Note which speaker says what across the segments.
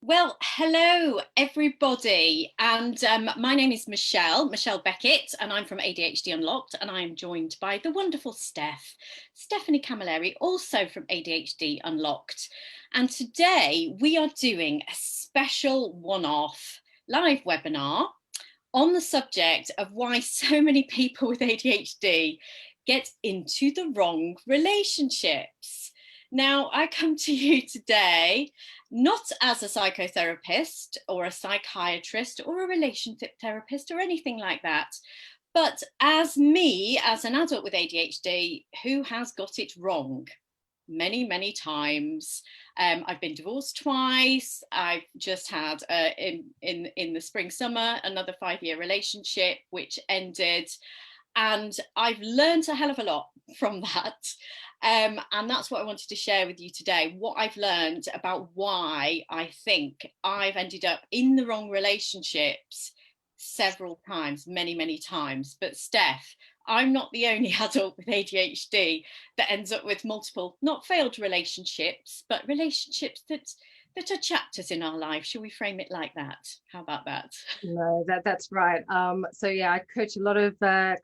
Speaker 1: Well, hello everybody, and my name is Michelle Beckett, and I'm from ADHD Unlocked, and I'm joined by the wonderful Stephanie Camilleri, also from ADHD Unlocked. And today we are doing a special one-off live webinar on the subject of why so many people with ADHD get into the wrong relationships. Now, I come to you today not as a psychotherapist or a psychiatrist or a relationship therapist or anything like that, but as me, as an adult with ADHD who has got it wrong many times. I've been divorced twice. I've just had in the spring summer another 5-year relationship which ended, and I've learned a hell of a lot from that. And that's what I wanted to share with you today, what I've learned about why I think I've ended up in the wrong relationships several times, many times. But Steph, I'm not the only adult with ADHD that ends up with multiple, not failed relationships, but relationships that are chapters in our life. Shall we frame it like that? How about that?
Speaker 2: No, that's right. So yeah, I coach a lot of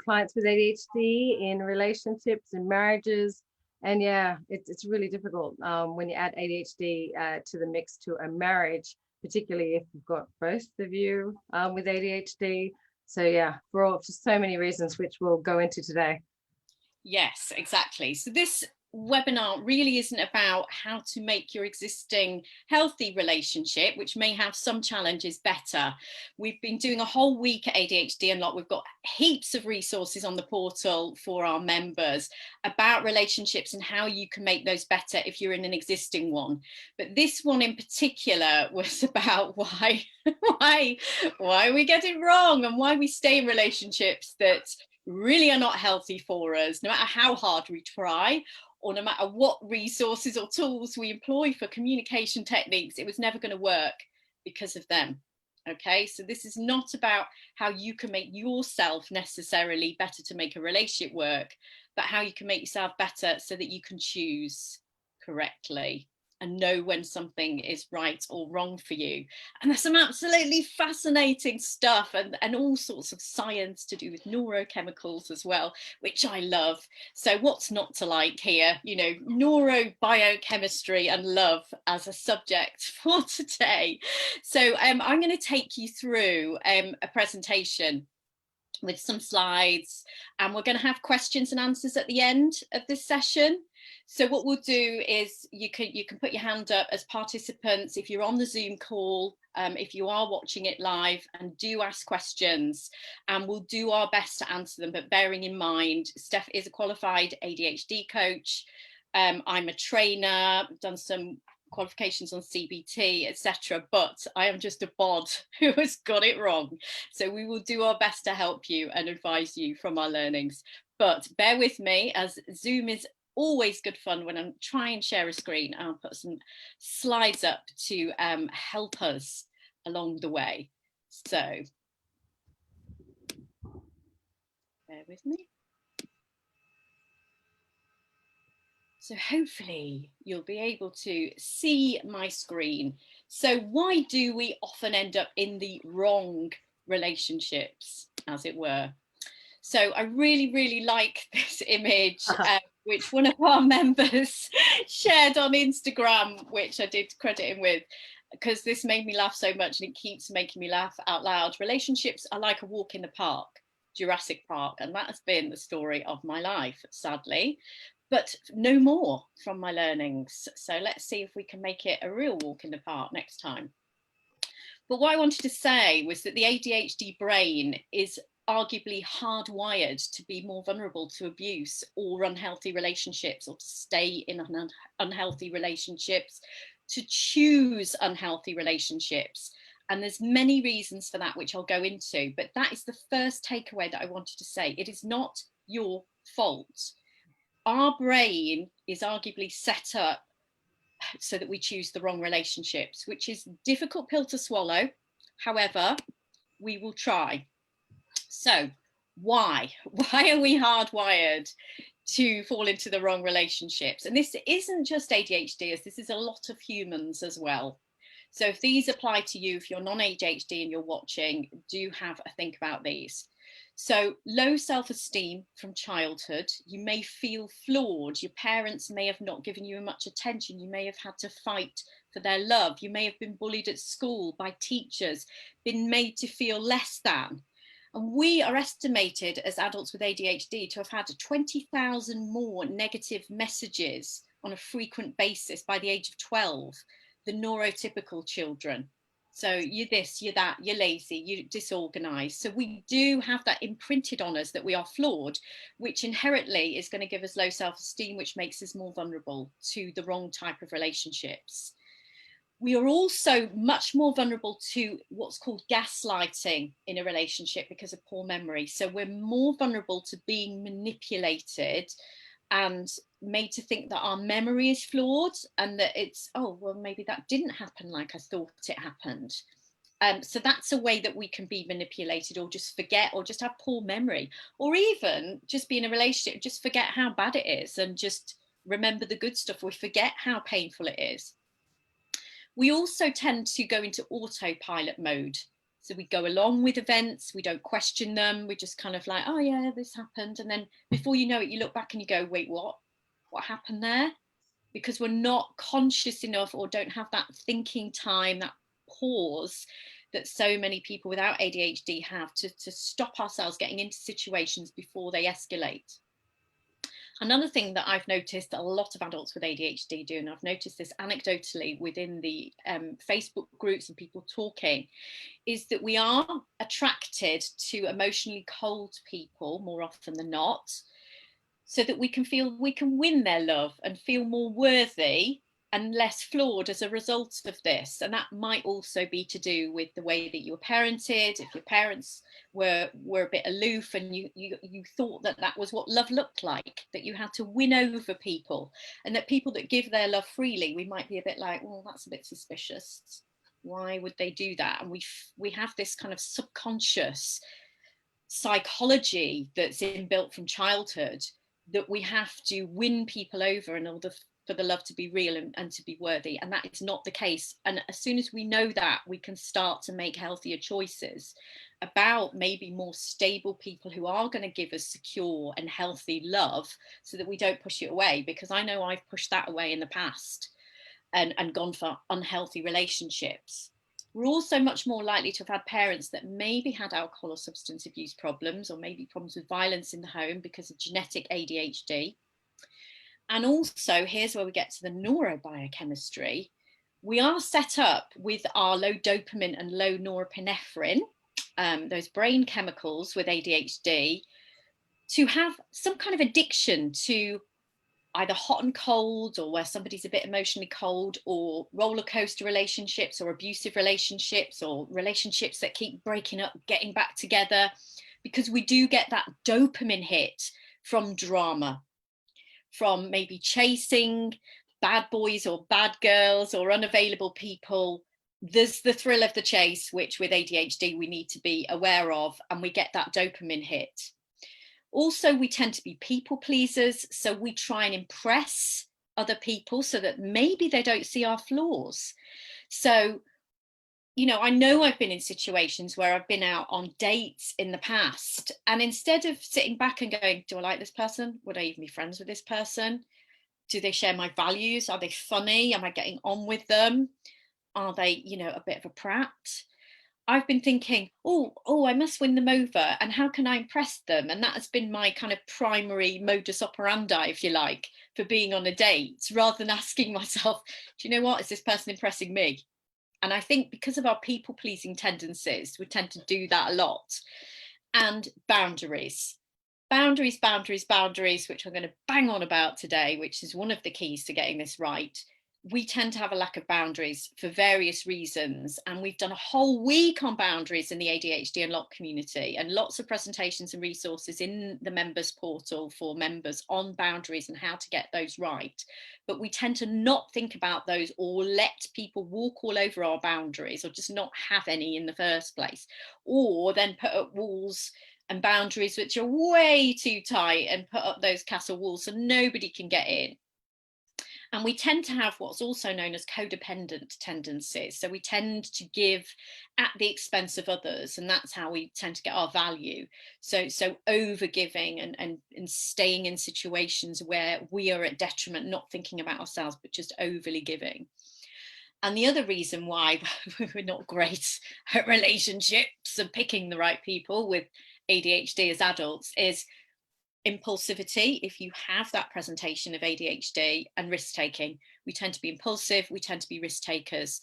Speaker 2: clients with ADHD in relationships and marriages, and yeah, it's really difficult when you add ADHD to the mix to a marriage, particularly if you've got both of you with ADHD. So yeah, for so many reasons, which we'll go into today.
Speaker 1: Yes, exactly. So this webinar really isn't about how to make your existing healthy relationship, which may have some challenges, better. We've been doing a whole week at ADHD Unlocked. We've got heaps of resources on the portal for our members about relationships and how you can make those better if you're in an existing one. But this one in particular was about why we get it wrong and why we stay in relationships that really are not healthy for us, no matter how hard we try, or no matter what resources or tools we employ for communication techniques, it was never going to work because of them. Okay, so this is not about how you can make yourself necessarily better to make a relationship work, but how you can make yourself better so that you can choose correctly and know when something is right or wrong for you. And there's some absolutely fascinating stuff and all sorts of science to do with neurochemicals as well, which I love. So what's not to like here? You know, neurobiochemistry and love as a subject for today. So I'm going to take you through a presentation with some slides, and we're going to have questions and answers at the end of this session. So what we'll do is you can put your hand up as participants if you're on the Zoom call, if you are watching it live, and do ask questions, and we'll do our best to answer them, but bearing in mind Steph is a qualified ADHD coach. I'm a trainer, done some qualifications on CBT, etc., but I am just a bod who has got it wrong. So we will do our best to help you and advise you from our learnings. But bear with me, as Zoom is always good fun when I'm trying to share a screen. I'll put some slides up to help us along the way. So bear with me. So hopefully you'll be able to see my screen. So why do we often end up in the wrong relationships, as it were? So I really like this image, which one of our members shared on Instagram, which I did credit him with, because this made me laugh so much and it keeps making me laugh out loud. Relationships are like a walk in the park, Jurassic Park, and that has been the story of my life, sadly, but no more from my learnings. So let's see if we can make it a real walk in the park next time. But what I wanted to say was that the ADHD brain is arguably hardwired to be more vulnerable to abuse or unhealthy relationships, or to stay in unhealthy relationships, to choose unhealthy relationships. And there's many reasons for that, which I'll go into. But that is the first takeaway that I wanted to say. It is not your fault. Our brain is arguably set up so that we choose the wrong relationships, which is a difficult pill to swallow. However, we will try. So why are we hardwired to fall into the wrong relationships? And this isn't just ADHD, as this is a lot of humans as well. So if these apply to you, if you're non-ADHD and you're watching, do have a think about these. So low self-esteem from childhood, you may feel flawed. Your parents may have not given you much attention. You may have had to fight for their love. You may have been bullied at school by teachers, been made to feel less than. And we are estimated as adults with ADHD to have had 20,000 more negative messages on a frequent basis by the age of 12 than neurotypical children. So you're this, you're that, you're lazy, you're disorganized. So we do have that imprinted on us that we are flawed, which inherently is going to give us low self-esteem, which makes us more vulnerable to the wrong type of relationships. We are also much more vulnerable to what's called gaslighting in a relationship because of poor memory. So we're more vulnerable to being manipulated and made to think that our memory is flawed and that it's, oh, well, maybe that didn't happen like I thought it happened. So that's a way that we can be manipulated or just forget or just have poor memory, or even just be in a relationship, just forget how bad it is and just remember the good stuff. We forget how painful it is. We also tend to go into autopilot mode. So we go along with events, we don't question them, we're just kind of like, oh yeah, this happened. And then before you know it, you look back and you go, wait, what? What happened there? Because we're not conscious enough or don't have that thinking time, that pause that so many people without ADHD have to stop ourselves getting into situations before they escalate. Another thing that I've noticed that a lot of adults with ADHD do, and I've noticed this anecdotally within the Facebook groups and people talking, is that we are attracted to emotionally cold people more often than not, so that we can feel we can win their love and feel more worthy and less flawed as a result of this. And that might also be to do with the way that you were parented. If your parents were a bit aloof and you thought that that was what love looked like, that you had to win over people, and that people that give their love freely, we might be a bit like, well, that's a bit suspicious. Why would they do that? And we have this kind of subconscious psychology that's inbuilt from childhood, that we have to win people over in order for the love to be real and to be worthy. And that is not the case. And as soon as we know that, we can start to make healthier choices about maybe more stable people who are going to give us secure and healthy love, so that we don't push it away. Because I know I've pushed that away in the past and gone for unhealthy relationships. We're also much more likely to have had parents that maybe had alcohol or substance abuse problems, or maybe problems with violence in the home because of genetic ADHD. And also, here's where we get to the neurobiochemistry. We are set up with our low dopamine and low norepinephrine, those brain chemicals with ADHD, to have some kind of addiction to either hot and cold, or where somebody's a bit emotionally cold, or roller coaster relationships, or abusive relationships, or relationships that keep breaking up, getting back together, because we do get that dopamine hit from drama, from maybe chasing bad boys or bad girls or unavailable people. There's the thrill of the chase, which with ADHD we need to be aware of, and we get that dopamine hit. Also, we tend to be people pleasers, so we try and impress other people so that maybe they don't see our flaws. So, you know I've been in situations where I've been out on dates in the past, and instead of sitting back and going, do I like this person? Would I even be friends with this person? Do they share my values? Are they funny? Am I getting on with them? Are they, a bit of a prat? I've been thinking, I must win them over, and how can I impress them? And that has been my kind of primary modus operandi, if you like, for being on a date, rather than asking myself, do you know what, is this person impressing me? And I think because of our people-pleasing tendencies, we tend to do that a lot. And boundaries, which I'm going to bang on about today, which is one of the keys to getting this right. We tend to have a lack of boundaries for various reasons. And we've done a whole week on boundaries in the ADHD Unlocked community, and lots of presentations and resources in the members portal for members on boundaries and how to get those right. But we tend to not think about those, or let people walk all over our boundaries, or just not have any in the first place, or then put up walls and boundaries which are way too tight and put up those castle walls so nobody can get in. And we tend to have what's also known as codependent tendencies. So we tend to give at the expense of others, and that's how we tend to get our value. So over giving and staying in situations where we are at detriment, not thinking about ourselves, but just overly giving. And the other reason why we're not great at relationships and picking the right people with ADHD as adults is impulsivity. If you have that presentation of ADHD, and risk taking, we tend to be impulsive, we tend to be risk takers.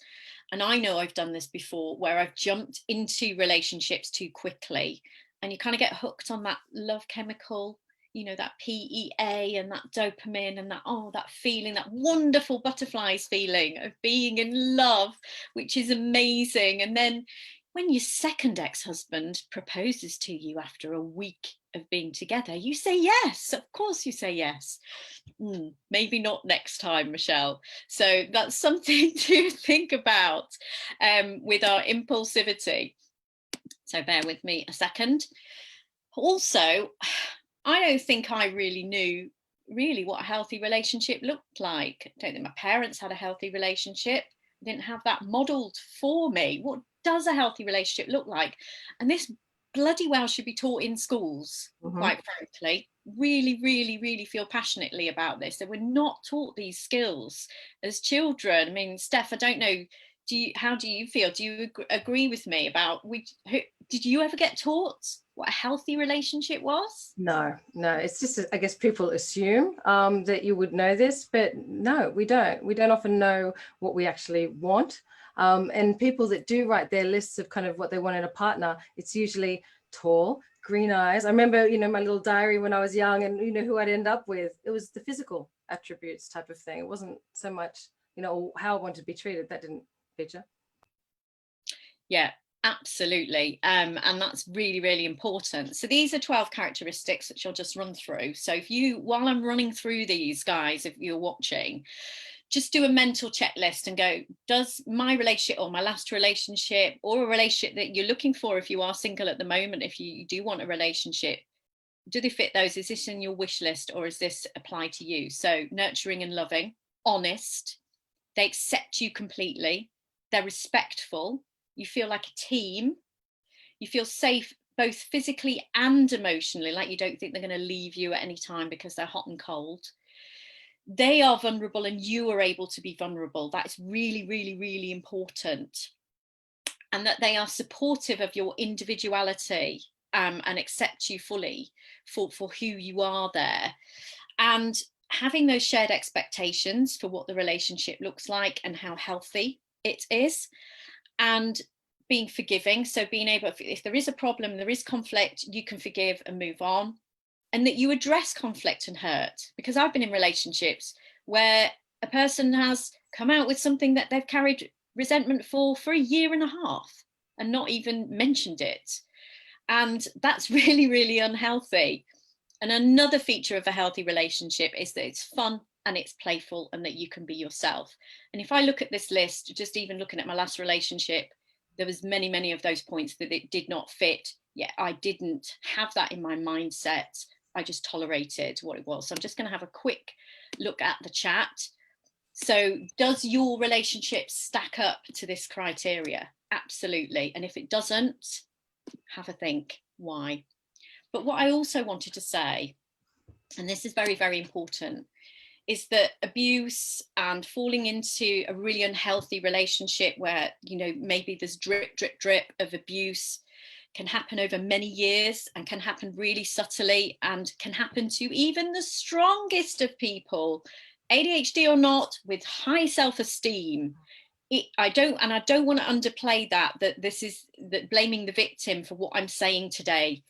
Speaker 1: And I know I've done this before, where I've jumped into relationships too quickly, and you kind of get hooked on that love chemical, you know, that PEA and that dopamine and that, oh, that feeling, that wonderful butterflies feeling of being in love, which is amazing. And then when your second ex-husband proposes to you after a week of being together, you say yes. Of course you say yes. Maybe not next time, Michelle. So that's something to think about with our impulsivity. So bear with me a second. Also, I don't think I really knew what a healthy relationship looked like. I don't think my parents had a healthy relationship. I didn't have that modelled for me. What does a healthy relationship look like? And this bloody well should be taught in schools, quite frankly. Really, really, really feel passionately about this. That we're not taught these skills as children. I mean, Steph, I don't know, how do you feel? Do you agree with me about, did you ever get taught what a healthy relationship was?
Speaker 2: No, it's just, I guess people assume that you would know this, but no, we don't often know what we actually want. And people that do write their lists of kind of what they want in a partner, it's usually tall, green eyes. I remember, you know, my little diary when I was young, and you know who I'd end up with. It was the physical attributes type of thing. It wasn't so much, you know, how I wanted to be treated. That didn't feature.
Speaker 1: Yeah, absolutely. And that's really, really important. So these are 12 characteristics that you'll just run through. So if you, while I'm running through these, guys, if you're watching, just do a mental checklist and go, does my relationship or my last relationship or a relationship that you're looking for, if you are single at the moment, if you do want a relationship, do they fit those? Is this in your wish list, or is this apply to you? So nurturing and loving, honest, they accept you completely, they're respectful, you feel like a team, you feel safe both physically and emotionally, like you don't think they're going to leave you at any time because they're hot and cold. They are vulnerable and you are able to be vulnerable. That's really, really, really important. And that they are supportive of your individuality and accept you fully for who you are there. And having those shared expectations for what the relationship looks like and how healthy it is. And being forgiving. So being able, if there is a problem, there is conflict, you can forgive and move on. And that you address conflict and hurt. Because I've been in relationships where a person has come out with something that they've carried resentment for a year and a half and not even mentioned it. And that's really, really unhealthy. And another feature of a healthy relationship is that it's fun and it's playful and that you can be yourself. And if I look at this list, just even looking at my last relationship, there was many, many of those points that it did not fit. Yet I didn't have that in my mindset. I just tolerated what it was. So I'm just going to have a quick look at the chat. So does your relationship stack up to this criteria? Absolutely. And if it doesn't, have a think why. But what I also wanted to say, and this is very, very important, is that abuse and falling into a really unhealthy relationship where, you know, maybe there's drip, drip, drip of abuse can happen over many years and can happen really subtly and can happen to even the strongest of people, ADHD or not, with high self-esteem. I don't want to underplay that this is that blaming the victim for what I'm saying today.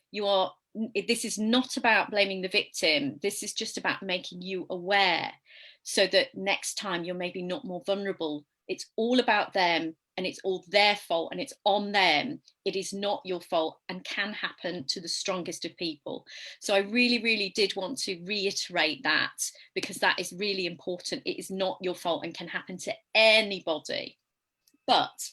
Speaker 1: This is not about blaming the victim. This is just about making you aware so that next time you're maybe not more vulnerable. It's all about them and it's all their fault and it's on them. It is not your fault and can happen to the strongest of people. So I really, really did want to reiterate that because that is really important. It is not your fault and can happen to anybody. But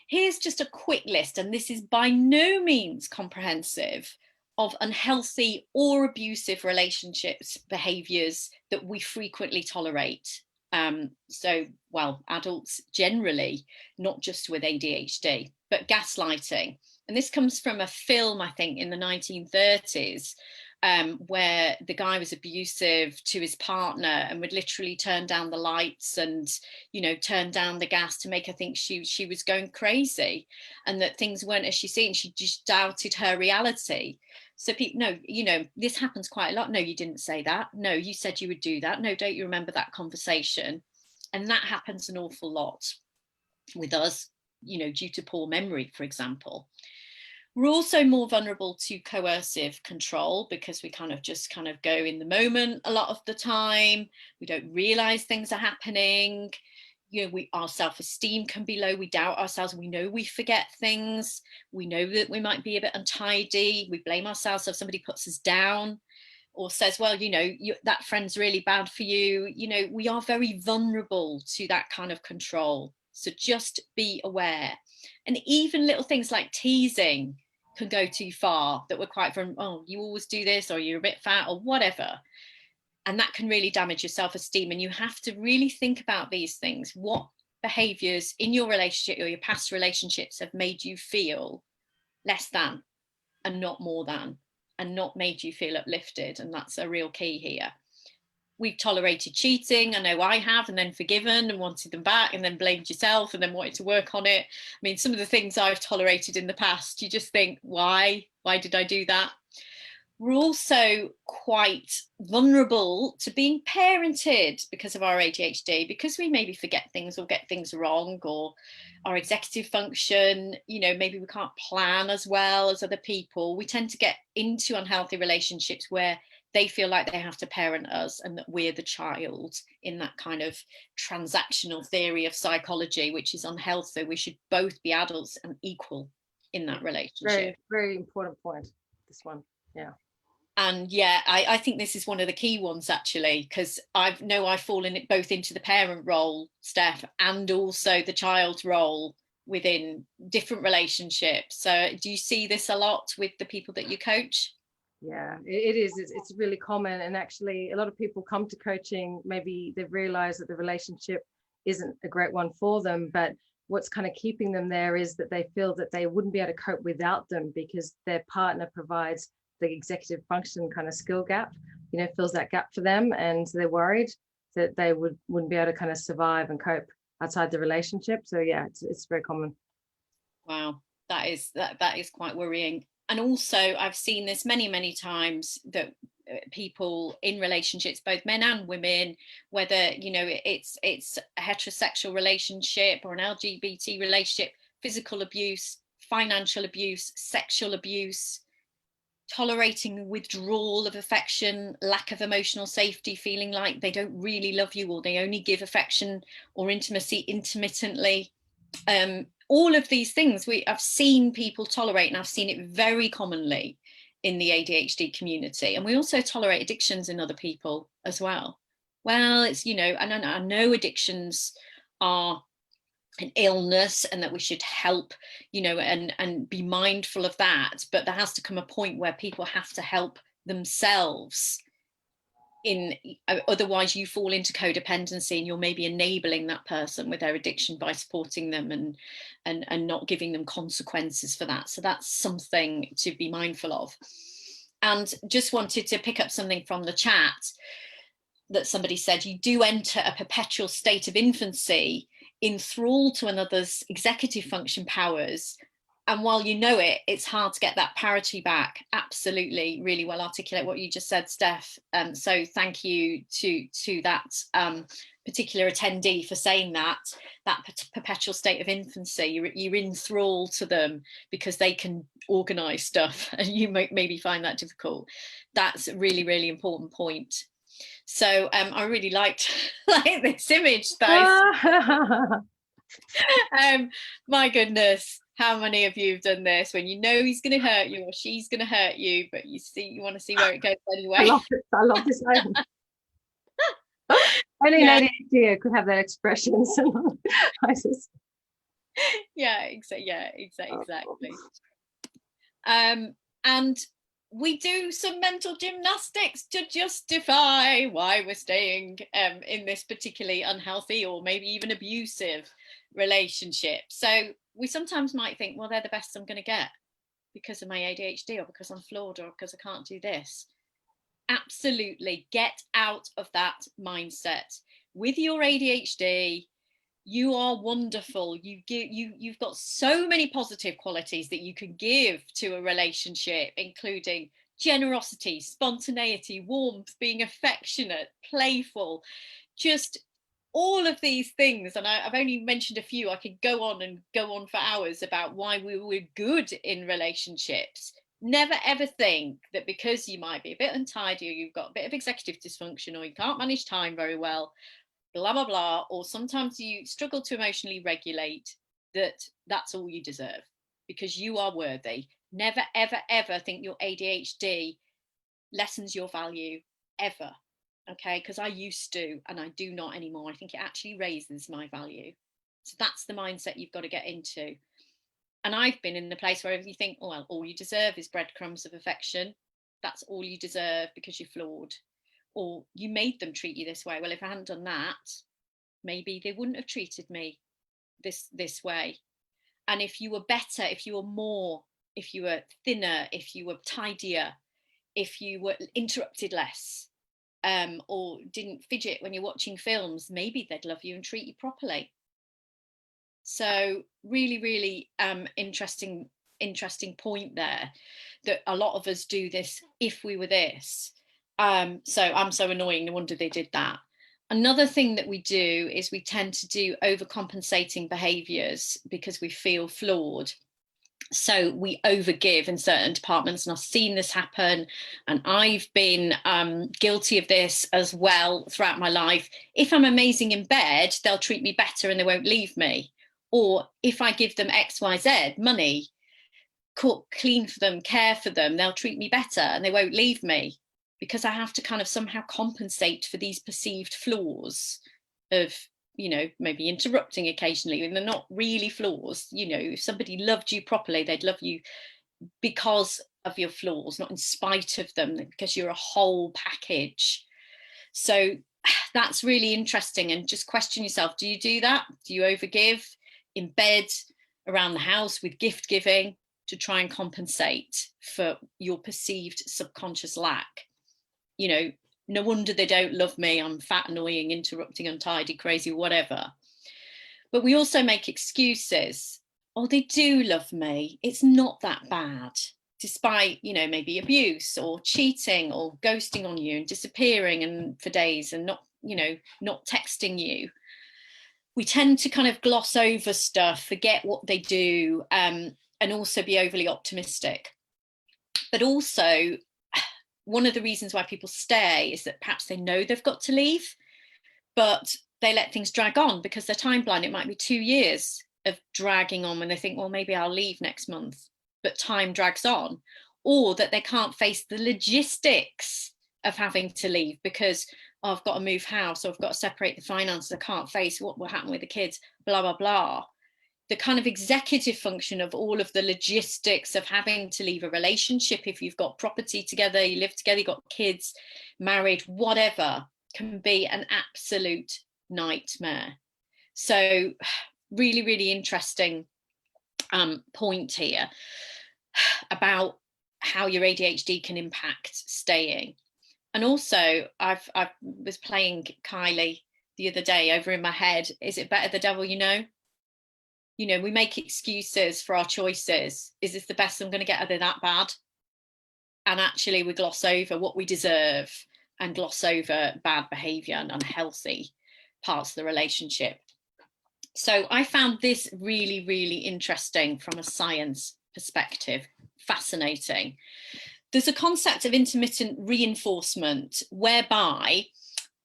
Speaker 1: here's just a quick list, and this is by no means comprehensive, of unhealthy or abusive relationships, behaviours that we frequently tolerate. So, well, adults generally, not just with ADHD, but gaslighting. And this comes from a film, I think, in the 1930s, where the guy was abusive to his partner and would literally turn down the lights and, turn down the gas to make her think she was going crazy, and that things weren't as she seen. She just doubted her reality. So people, no, this happens quite a lot. No, you didn't say that. No, you said you would do that. No, don't you remember that conversation? And that happens an awful lot with us, due to poor memory, for example. We're also more vulnerable to coercive control because we kind of go in the moment a lot of the time. We don't realize things are happening. Our self-esteem can be low. We doubt ourselves. We know we forget things. We know that we might be a bit untidy. We blame ourselves if somebody puts us down or says, well, that friend's really bad for you. We are very vulnerable to that kind of control. So just be aware. And even little things like teasing can go too far, that we're quite from, oh, you always do this, or you're a bit fat, or whatever. And that can really damage your self-esteem. And you have to really think about these things. What behaviours in your relationship or your past relationships have made you feel less than and not more than, and not made you feel uplifted? And that's a real key here. We've tolerated cheating. I know I have, and then forgiven and wanted them back, and then blamed yourself and then wanted to work on it. I mean, some of the things I've tolerated in the past, you just think, why did I do that? We're also quite vulnerable to being parented because of our ADHD, because we maybe forget things or get things wrong, or our executive function, maybe we can't plan as well as other people. We tend to get into unhealthy relationships where they feel like they have to parent us and that we're the child, in that kind of transactional theory of psychology, which is unhealthy. We should both be adults and equal in that relationship.
Speaker 2: Very, very important point, this one. Yeah.
Speaker 1: And yeah, I think this is one of the key ones, actually, because I've fallen both into the parent role, Steph, and also the child role within different relationships. So do you see this a lot with the people that you coach?
Speaker 2: Yeah, it is. It's really common. And actually, a lot of people come to coaching, maybe they've realized that the relationship isn't a great one for them, but what's kind of keeping them there is that they feel that they wouldn't be able to cope without them, because their partner provides the executive function kind of skill gap, fills that gap for them, and they're worried that they wouldn't be able to kind of survive and cope outside the relationship. So yeah, it's very common.
Speaker 1: Wow, that is quite worrying. And also, I've seen this many times, that people in relationships, both men and women, whether it's a heterosexual relationship or an LGBT relationship, physical abuse, financial abuse, sexual abuse, tolerating withdrawal of affection, lack of emotional safety, feeling like they don't really love you, or they only give affection or intimacy intermittently. All of these things I've seen people tolerate, and I've seen it very commonly in the ADHD community. And we also tolerate addictions in other people as well. Well, it's, and I know addictions are an illness and that we should help, and be mindful of that. But there has to come a point where people have to help themselves. Otherwise you fall into codependency, and you're maybe enabling that person with their addiction by supporting them and not giving them consequences for that. So that's something to be mindful of. And just wanted to pick up something from the chat that somebody said: you do enter a perpetual state of infancy, enthralled to another's executive function powers, and while you know it, it's hard to get that parity back. Absolutely, really well articulate what you just said, Steph. So thank you to that particular attendee for saying that perpetual state of infancy. You're enthralled to them because they can organise stuff, and you might maybe find that difficult. That's a really important point. So I really liked this image, though. My goodness, how many of you have done this when you know he's going to hurt you or she's going to hurt you, but you want to see where it goes anyway?
Speaker 2: I love this item. Only an ADHD could have that expression. So
Speaker 1: exactly. And we do some mental gymnastics to justify why we're staying in this particularly unhealthy or maybe even abusive relationship. So we sometimes might think, well, they're the best I'm going to get because of my ADHD, or because I'm flawed, or because I can't do this. Absolutely get out of that mindset. With your ADHD, you are wonderful. You've got so many positive qualities that you can give to a relationship, including generosity, spontaneity, warmth, being affectionate, playful, just all of these things. And I've only mentioned a few. I could go on for hours about why we're good in relationships. Never ever think that because you might be a bit untidy, or you've got a bit of executive dysfunction, or you can't manage time very well, blah blah blah, or sometimes you struggle to emotionally regulate, that's all you deserve, because you are worthy. Never ever ever think your ADHD lessens your value, ever. Okay, because I used to, and I do not anymore. I think it actually raises my value. So that's the mindset you've got to get into. And I've been in the place where you think, oh, well, all you deserve is breadcrumbs of affection. That's all you deserve because you're flawed, or you made them treat you this way. Well, if I hadn't done that, maybe they wouldn't have treated me this way. And if you were better, if you were more, if you were thinner, if you were tidier, if you were interrupted less, or didn't fidget when you're watching films, maybe they'd love you and treat you properly. So really, really interesting point there, that a lot of us do this. If we were this, so I'm so annoying, no wonder they did that. Another thing that we do is we tend to do overcompensating behaviours because we feel flawed. So we overgive in certain departments, and I've seen this happen, and I've been guilty of this as well throughout my life. If I'm amazing in bed, they'll treat me better and they won't leave me. Or if I give them XYZ money, cook, clean for them, care for them, they'll treat me better and they won't leave me, because I have to kind of somehow compensate for these perceived flaws of, you know, maybe interrupting occasionally, and they're not really flaws. You know, if somebody loved you properly, they'd love you because of your flaws, not in spite of them, because you're a whole package. So that's really interesting. And just question yourself, do you do that? Do you overgive in bed, around the house, with gift giving, to try and compensate for your perceived subconscious lack? You know, no wonder they don't love me, I'm fat, annoying, interrupting, untidy, crazy, whatever. But we also make excuses. Oh, they do love me, it's not that bad, despite, you know, maybe abuse or cheating or ghosting on you and disappearing and for days and not, you know, not texting you. We tend to kind of gloss over stuff, forget what they do, and also be overly optimistic. But also, one of the reasons why people stay is that perhaps they know they've got to leave, but they let things drag on because they're time blind. It might be 2 years of dragging on when they think, well, maybe I'll leave next month, but time drags on. Or that they can't face the logistics of having to leave because, oh, I've got to move house, or I've got to separate the finances, I can't face what will happen with the kids, blah, blah, blah. The kind of executive function of all of the logistics of having to leave a relationship, if you've got property together, you live together, you've got kids, married, whatever, can be an absolute nightmare. So really, really interesting point here about how your ADHD can impact staying. And also, I was playing Kylie the other day over in my head. Is it better the devil you know? You know, we make excuses for our choices. Is this the best I'm going to get? Are they that bad? And actually we gloss over what we deserve and gloss over bad behaviour and unhealthy parts of the relationship. So I found this really, really interesting from a science perspective. Fascinating. There's a concept of intermittent reinforcement whereby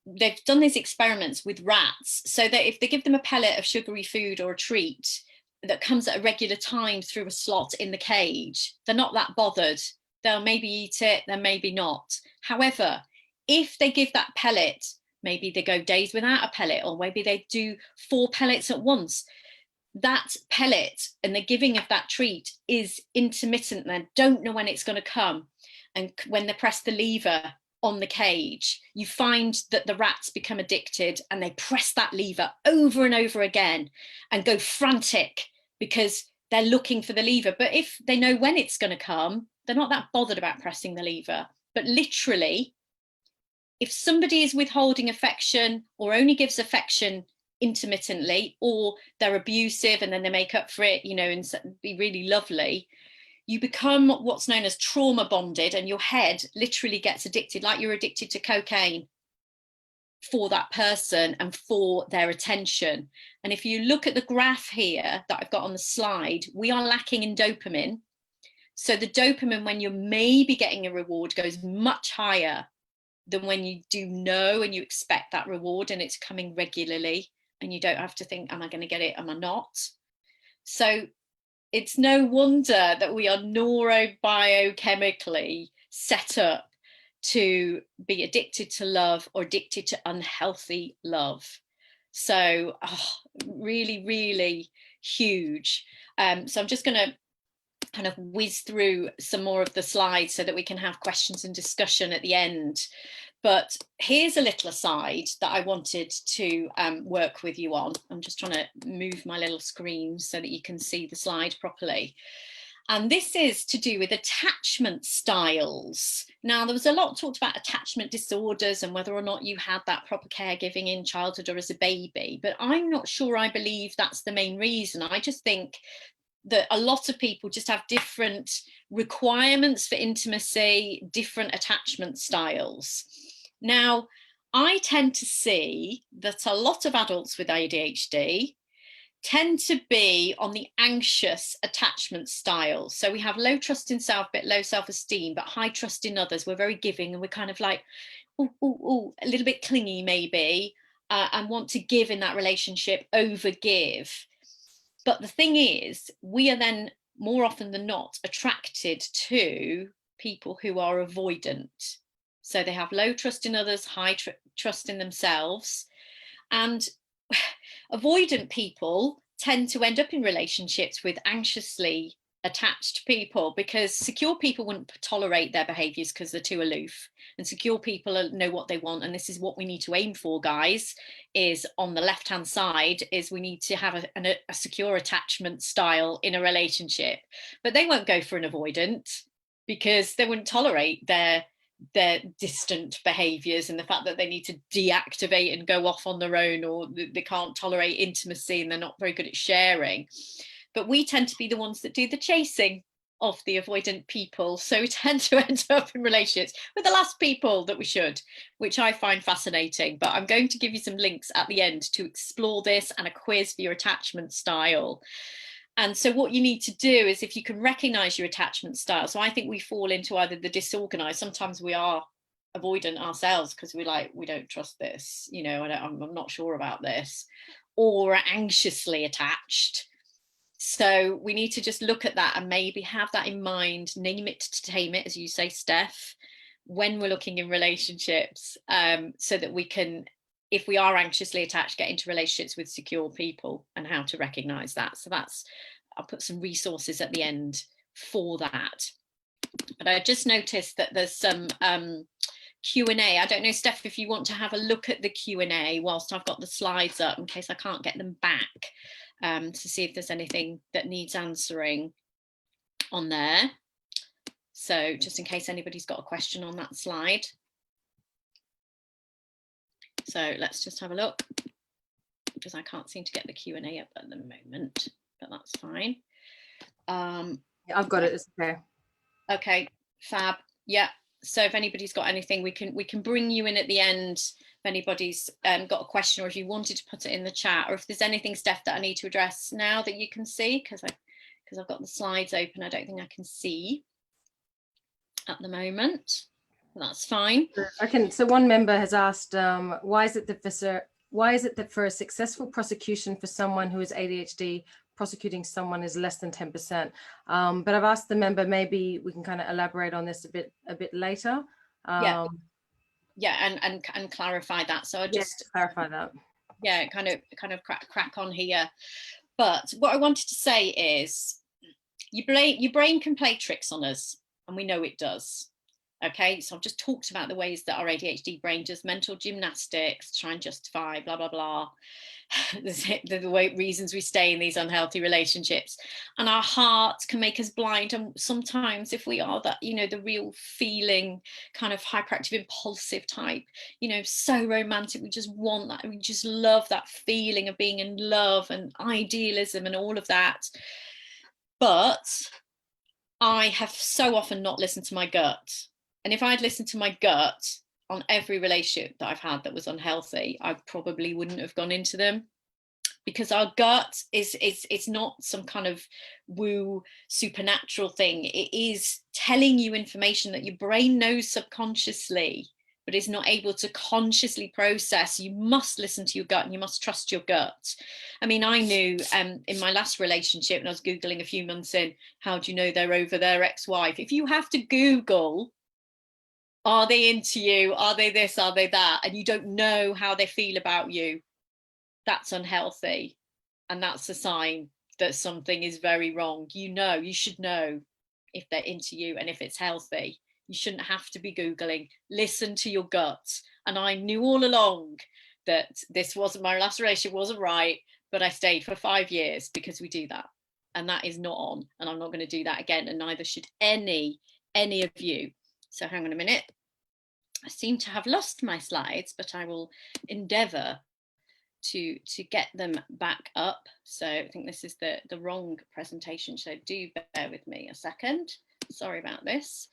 Speaker 1: they've done these experiments with rats, so that if they give them a pellet of sugary food or a treat that comes at a regular time through a slot in the cage, they're not that bothered. They'll maybe eat it, then maybe not. However, if they give that pellet, maybe they go days without a pellet, or maybe they do 4 pellets at once, that pellet and the giving of that treat is intermittent. They don't know when it's going to come. And when they press the lever on the cage, you find that the rats become addicted and they press that lever over and over again and go frantic because they're looking for the lever. But if they know when it's going to come, they're not that bothered about pressing the lever. But literally, if somebody is withholding affection or only gives affection intermittently, or they're abusive and then they make up for it, you know, and be really lovely, you become what's known as trauma bonded, and your head literally gets addicted, like you're addicted to cocaine, for that person and for their attention. And if you look at the graph here that I've got on the slide, we are lacking in dopamine. So the dopamine, when you're maybe getting a reward, goes much higher than when you do know and you expect that reward and it's coming regularly and you don't have to think, am I going to get it? Am I not? So it's no wonder that we are neurobiochemically set up to be addicted to love or addicted to unhealthy love. So really, really huge. So I'm just going to kind of whiz through some more of the slides so that we can have questions and discussion at the end. But here's a little aside that I wanted to work with you on. I'm just trying to move my little screen so that you can see the slide properly. And this is to do with attachment styles. Now, there was a lot talked about attachment disorders and whether or not you had that proper caregiving in childhood or as a baby, but I'm not sure I believe that's the main reason. I just think that a lot of people just have different requirements for intimacy, different attachment styles. Now, I tend to see that a lot of adults with ADHD tend to be on the anxious attachment style. So we have low trust in self, but low self-esteem, but high trust in others. We're very giving and we're kind of like, a little bit clingy maybe, and want to give in that relationship, over give. But the thing is, we are then more often than not attracted to people who are avoidant. So they have low trust in others, high trust in themselves. And avoidant people tend to end up in relationships with anxiously attached people, because secure people wouldn't tolerate their behaviours because they're too aloof, and secure people know what they want. And this is what we need to aim for, guys, is on the left hand side is we need to have a secure attachment style in a relationship. But they won't go for an avoidant because they wouldn't tolerate their distant behaviours and the fact that they need to deactivate and go off on their own, or they can't tolerate intimacy and they're not very good at sharing. But we tend to be the ones that do the chasing of the avoidant people. So we tend to end up in relationships with the last people that we should, which I find fascinating. But I'm going to give you some links at the end to explore this and a quiz for your attachment style. And so what you need to do is, if you can recognize your attachment style. So I think we fall into either the disorganized, sometimes we are avoidant ourselves because we're like, we don't trust this, you know, I'm not sure about this, or anxiously attached. So we need to just look at that and maybe have that in mind, name it to tame it, as you say, Steph, when we're looking in relationships, so that we can, if we are anxiously attached, get into relationships with secure people, and how to recognize that. So that's, I'll put some resources at the end for that. But I just noticed that there's some Q&A. I don't know, Steph, if you want to have a look at the Q&A whilst I've got the slides up, in case I can't get them back, to see if there's anything that needs answering on there. So just in case anybody's got a question on that slide. So let's just have a look, because I can't seem to get the Q&A up at the moment, but that's fine.
Speaker 2: Yeah, I've got it. It's okay.
Speaker 1: Okay, fab. Yeah. So if anybody's got anything, we can bring you in at the end if anybody's got a question, or if you wanted to put it in the chat, or if there's anything, Steph, that I need to address now that you can see, because I've got the slides open. I don't think I can see at the moment. That's fine.
Speaker 2: So one member has asked, why is it that for a successful prosecution for someone who is ADHD, prosecuting someone is less than 10%? But I've asked the member, maybe we can kind of elaborate on this a bit later.
Speaker 1: Yeah, and clarify that. So I just
Speaker 2: clarify that.
Speaker 1: Yeah, kind of crack on here. But what I wanted to say is, your brain can play tricks on us, and we know it does. Okay, so I've just talked about the ways that our ADHD brain does mental gymnastics, try and justify, blah, blah, blah. the reasons we stay in these unhealthy relationships. And our heart can make us blind. And sometimes if we are that, the real feeling kind of hyperactive, impulsive type, so romantic, we just want that. We just love that feeling of being in love and idealism and all of that. But I have so often not listened to my gut. And if I'd listened to my gut on every relationship that I've had that was unhealthy, I probably wouldn't have gone into them. Because our gut it's not some kind of woo supernatural thing. It is telling you information that your brain knows subconsciously, but is not able to consciously process. You must listen to your gut and you must trust your gut. I mean, I knew in my last relationship, and I was Googling a few months in, how do you know they're over their ex-wife? If you have to Google, are they into you? Are they this? Are they that? And you don't know how they feel about you. That's unhealthy. And that's a sign that something is very wrong. You should know if they're into you and if it's healthy. You shouldn't have to be Googling. Listen to your gut. And I knew all along that this wasn't, my last relationship wasn't right, but I stayed for 5 years because we do that. And that is not on. And I'm not going to do that again. And neither should any of you. So hang on a minute. I seem to have lost my slides, but I will endeavour to get them back up. So I think this is the wrong presentation, so do bear with me a second. Sorry about this.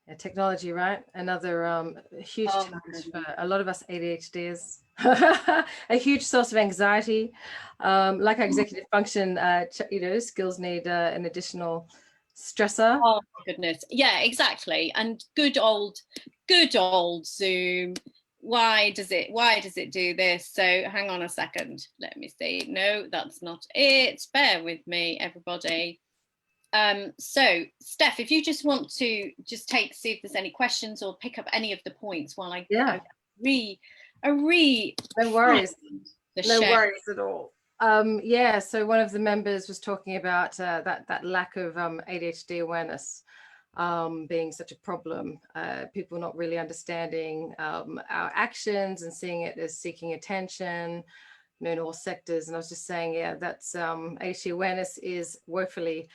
Speaker 2: Yeah, technology, right? Another huge challenge for a lot of us ADHDers. A huge source of anxiety. Like our executive function, skills need an additional stressor.
Speaker 1: Oh my goodness, yeah, exactly. And good old Zoom. Why does it do this? So hang on a second, let me see. No, that's not it. Bear with me, everybody. So Steph, if you just want to just see if there's any questions or pick up any of the points while I
Speaker 2: no worries at all. So one of the members was talking about that lack of ADHD awareness being such a problem, people not really understanding our actions and seeing it as seeking attention, in all sectors. And I was just saying, that's ADHD awareness is woefully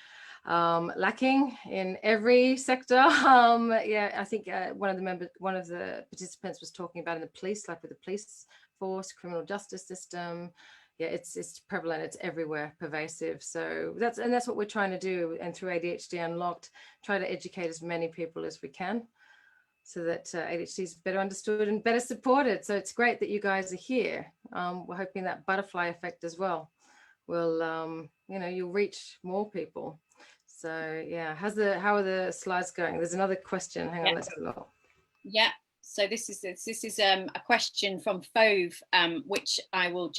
Speaker 2: lacking in every sector. I think one of the participants was talking about in the police, like with the police force, criminal justice system. Yeah, it's prevalent, it's everywhere, pervasive. So that's what we're trying to do. And through ADHD Unlocked, try to educate as many people as we can so that ADHD is better understood and better supported. So it's great that you guys are here. We're hoping that butterfly effect as well will, you'll reach more people. So yeah, how are the slides going? There's another question. Hang on, let's have a look.
Speaker 1: Yeah. So this is a question from Fove, which I will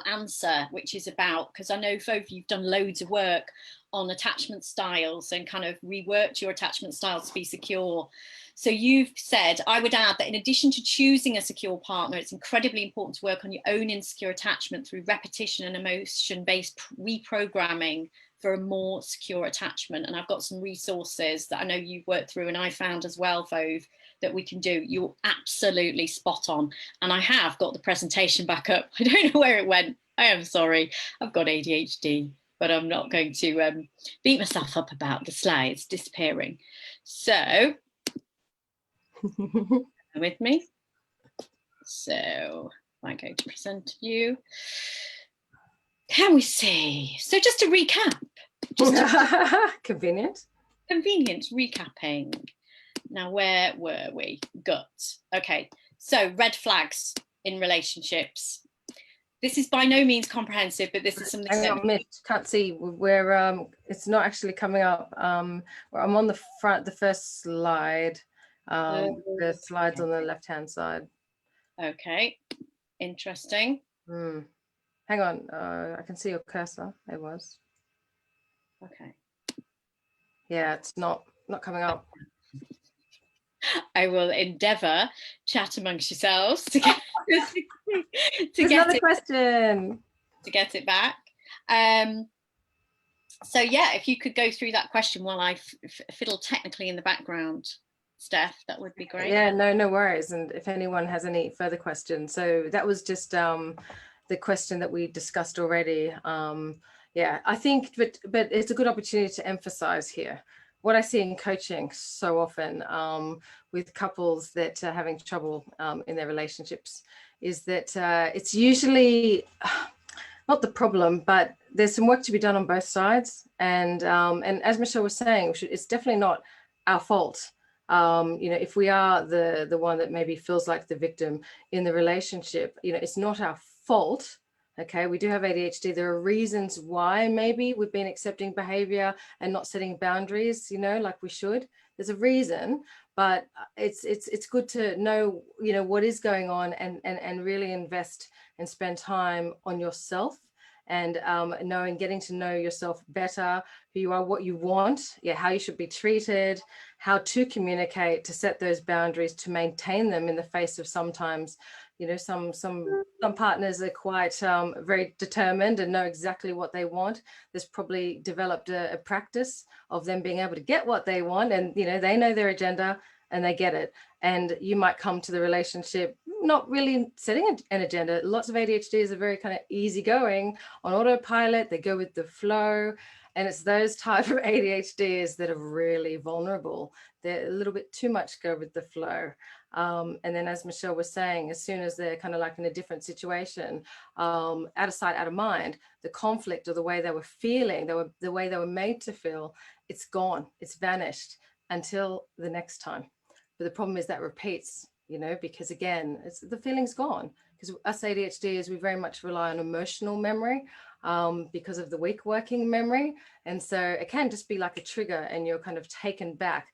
Speaker 1: answer, which is about, because I know, Fove, you've done loads of work on attachment styles and kind of reworked your attachment styles to be secure. So you've said, I would add that in addition to choosing a secure partner, it's incredibly important to work on your own insecure attachment through repetition and emotion-based reprogramming for a more secure attachment. And I've got some resources that I know you've worked through and I found as well, Fove, that we can do. You're absolutely spot on. And I have got the presentation back up. I don't know where it went. I am sorry. I've got ADHD, but I'm not going to beat myself up about the slides disappearing. So, with me. So, if I go to present view, can we see? So just to recap.
Speaker 2: Convenient
Speaker 1: Recapping. Now, where were we? Gut. Okay, so red flags in relationships. This is by no means comprehensive, but this is something that
Speaker 2: can't see where it's not actually coming up. I'm on the first slide. The slides on the left-hand side.
Speaker 1: Okay, interesting.
Speaker 2: Hang on, I can see your cursor. It was.
Speaker 1: Okay.
Speaker 2: Yeah, it's not coming up.
Speaker 1: I will endeavour chat amongst yourselves to get
Speaker 2: another question.
Speaker 1: To get it back. So yeah, if you could go through that question while I fiddle technically in the background, Steph, that would be great.
Speaker 2: Yeah, no worries. And if anyone has any further questions, so that was just the question that we discussed already. Yeah, I think, but it's a good opportunity to emphasize here what I see in coaching so often with couples that are having trouble in their relationships is that it's usually not the problem, but there's some work to be done on both sides. And as Michelle was saying, it's definitely not our fault. You know, if we are the one that maybe feels like the victim in the relationship, you know, it's not our fault. Okay, we do have ADHD. There are reasons why maybe we've been accepting behavior and not setting boundaries, you know, like we should. There's a reason, but it's good to know, you know, what is going on and really invest and spend time on yourself and getting to know yourself better, who you are, what you want, yeah, how you should be treated, how to communicate, to set those boundaries, to maintain them in the face of sometimes, you know, some partners are quite very determined and know exactly what they want. There's probably developed a practice of them being able to get what they want, and you know, they know their agenda and they get it. And you might come to the relationship not really setting an agenda. Lots of ADHDs are very kind of easygoing on autopilot. They go with the flow. And it's those type of ADHDs that are really vulnerable. They're a little bit too much go with the flow. And then as Michelle was saying, as soon as they're kind of like in a different situation, out of sight, out of mind, the conflict or the way they were feeling, the way they were made to feel, it's gone, it's vanished until the next time. But the problem is that repeats, you know, because again, the feeling's gone. Because us ADHDs, we very much rely on emotional memory because of the weak working memory. And so it can just be like a trigger and you're kind of taken back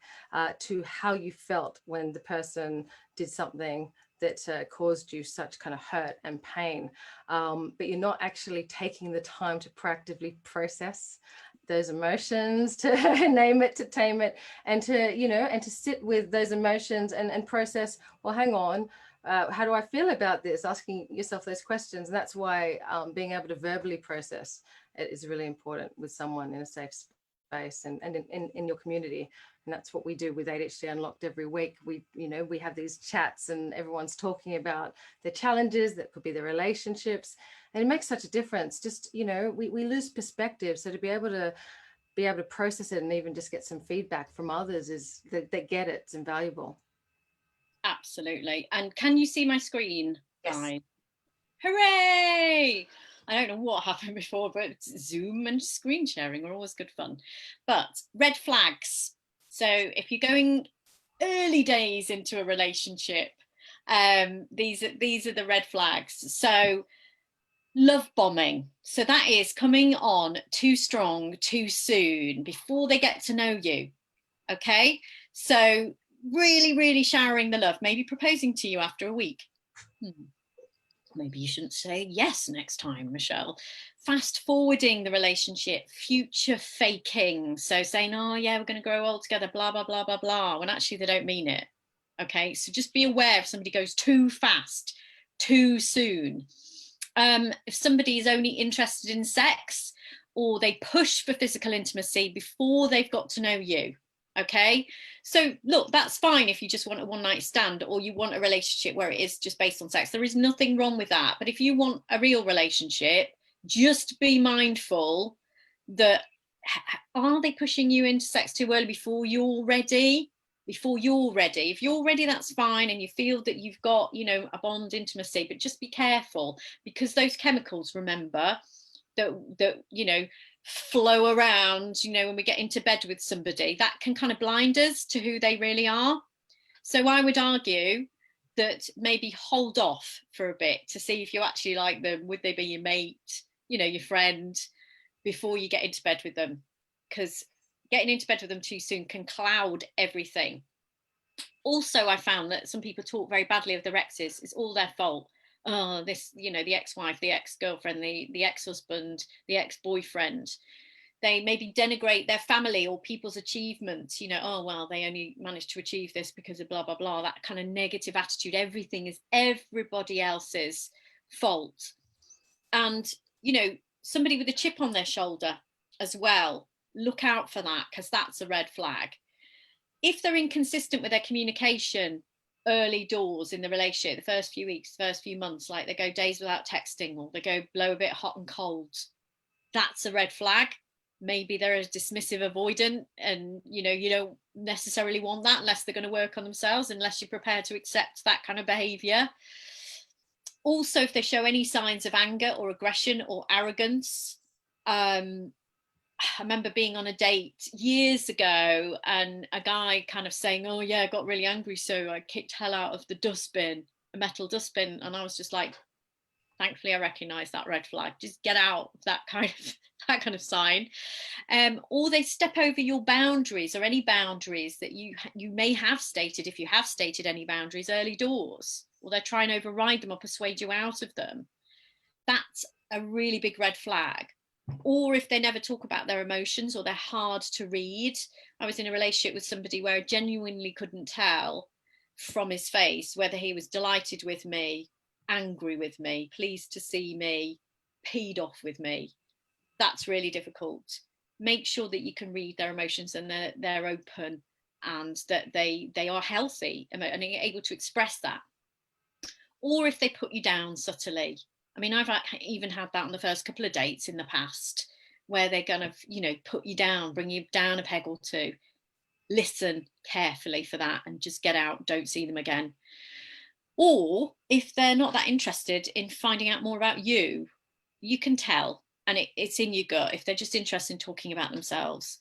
Speaker 2: to how you felt when the person did something that caused you such kind of hurt and pain. But you're not actually taking the time to proactively process those emotions, to name it, to tame it, and to, you know, and to sit with those emotions and process, well, hang on, how do I feel about this? Asking yourself those questions. And that's why being able to verbally process it is really important with someone in a safe space and in your community. And that's what we do with ADHD Unlocked every week. We, you know, we have these chats and everyone's talking about the challenges that could be the relationships. And it makes such a difference. Just, you know, we lose perspective. So to be able to process it and even just get some feedback from others is that they get it. It's invaluable.
Speaker 1: Absolutely. And can you see my screen?
Speaker 2: Yes.
Speaker 1: Fine. Hooray! I don't know what happened before, but Zoom and screen sharing are always good fun. But red flags. So if you're going early days into a relationship, these are the red flags. So love bombing. So that is coming on too strong, too soon, before they get to know you. Okay. So really showering the love, maybe proposing to you after a week. Maybe you shouldn't say yes next time, Michelle. Fast forwarding the relationship, future faking. So saying, oh yeah, we're going to grow old together, blah, blah, blah, blah, blah, when actually they don't mean it. Okay. So just be aware if somebody goes too fast, too soon. If somebody is only interested in sex, or they push for physical intimacy before they've got to know you. Okay, so look, that's fine if you just want a one night stand or you want a relationship where it is just based on sex. There is nothing wrong with that. But if you want a real relationship, just be mindful that are they pushing you into sex too early before you're ready? Before you're ready. If you're ready, that's fine, and you feel that you've got, you know, a bond intimacy, but just be careful because those chemicals, remember, that you know, flow around, you know, when we get into bed with somebody, that can kind of blind us to who they really are. So I would argue that maybe hold off for a bit to see if you actually like them. Would they be your mate, you know, your friend, before you get into bed with them? Because getting into bed with them too soon can cloud everything. Also, I found that some people talk very badly of their exes. It's all their fault. Oh, this, you know, the ex-wife, the ex-girlfriend, the ex-husband, the ex-boyfriend. They maybe denigrate their family or people's achievements. You know, oh, well, they only managed to achieve this because of blah, blah, blah. That kind of negative attitude. Everything is everybody else's fault. And, you know, somebody with a chip on their shoulder, as well. Look out for that, because that's a red flag. If they're inconsistent with their communication early doors in the relationship, the first few weeks, first few months, like they go days without texting, or they go blow a bit hot and cold, that's a red flag. Maybe they're a dismissive avoidant, and you don't necessarily want that unless they're going to work on themselves, unless you're prepared to accept that kind of behavior. Also, if they show any signs of anger or aggression or arrogance, I remember being on a date years ago and a guy kind of saying, oh yeah, I got really angry, so I kicked hell out of the dustbin, a metal dustbin. And I was just like, thankfully I recognize that red flag. Just get out of that kind of sign. Or they step over your boundaries, or any boundaries that you may have stated, if you have stated any boundaries early doors, or they try and override them or persuade you out of them. That's a really big red flag. Or if they never talk about their emotions, or they're hard to read. I was in a relationship with somebody where I genuinely couldn't tell from his face whether he was delighted with me, angry with me, pleased to see me, peed off with me. That's really difficult. Make sure that you can read their emotions, and they're open, and that they are healthy and able to express that. Or if they put you down subtly. I mean, I've even had that on the first couple of dates in the past, where they're going to, put you down, bring you down a peg or two. Listen carefully for that and just get out, don't see them again. Or if they're not that interested in finding out more about you, you can tell, and it's in your gut. If they're just interested in talking about themselves,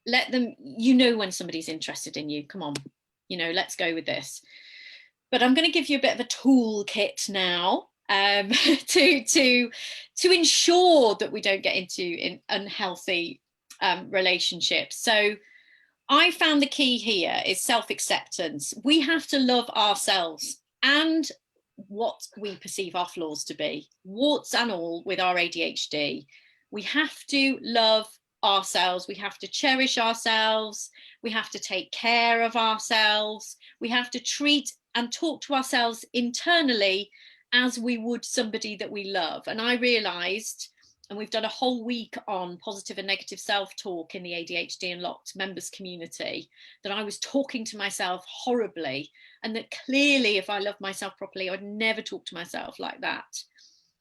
Speaker 1: let them, when somebody's interested in you. Come on, let's go with this. But I'm going to give you a bit of a toolkit now to ensure that we don't get into unhealthy relationships. So I found the key here is self-acceptance. We have to love ourselves and what we perceive our flaws to be, warts and all, with our ADHD. We have to love ourselves. We have to cherish ourselves. We have to take care of ourselves. We have to treat and talk to ourselves internally as we would somebody that we love. And I realized, and we've done a whole week on positive and negative self-talk in the ADHD Unlocked members community, that I was talking to myself horribly, and that clearly if I loved myself properly, I would never talk to myself like that.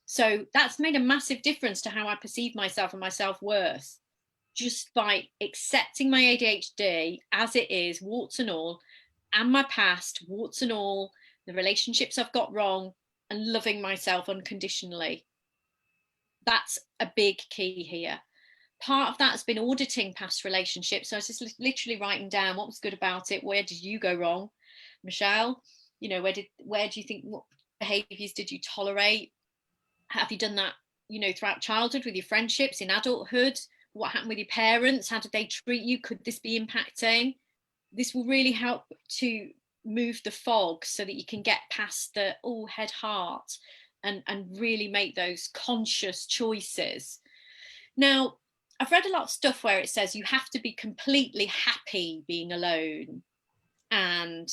Speaker 1: So that's made a massive difference to how I perceive myself and my self-worth, just by accepting my ADHD as it is, warts and all, and my past, warts and all, the relationships I've got wrong, and loving myself unconditionally. That's a big key here. Part of that has been auditing past relationships. So I was just literally writing down what was good about it. Where did you go wrong, Michelle? Where do you think, what behaviours did you tolerate? Have you done that, throughout childhood with your friendships, in adulthood? What happened with your parents? How did they treat you? Could this be impacting? This will really help to move the fog so that you can get past the head, heart, and really make those conscious choices. Now, I've read a lot of stuff where it says you have to be completely happy being alone, and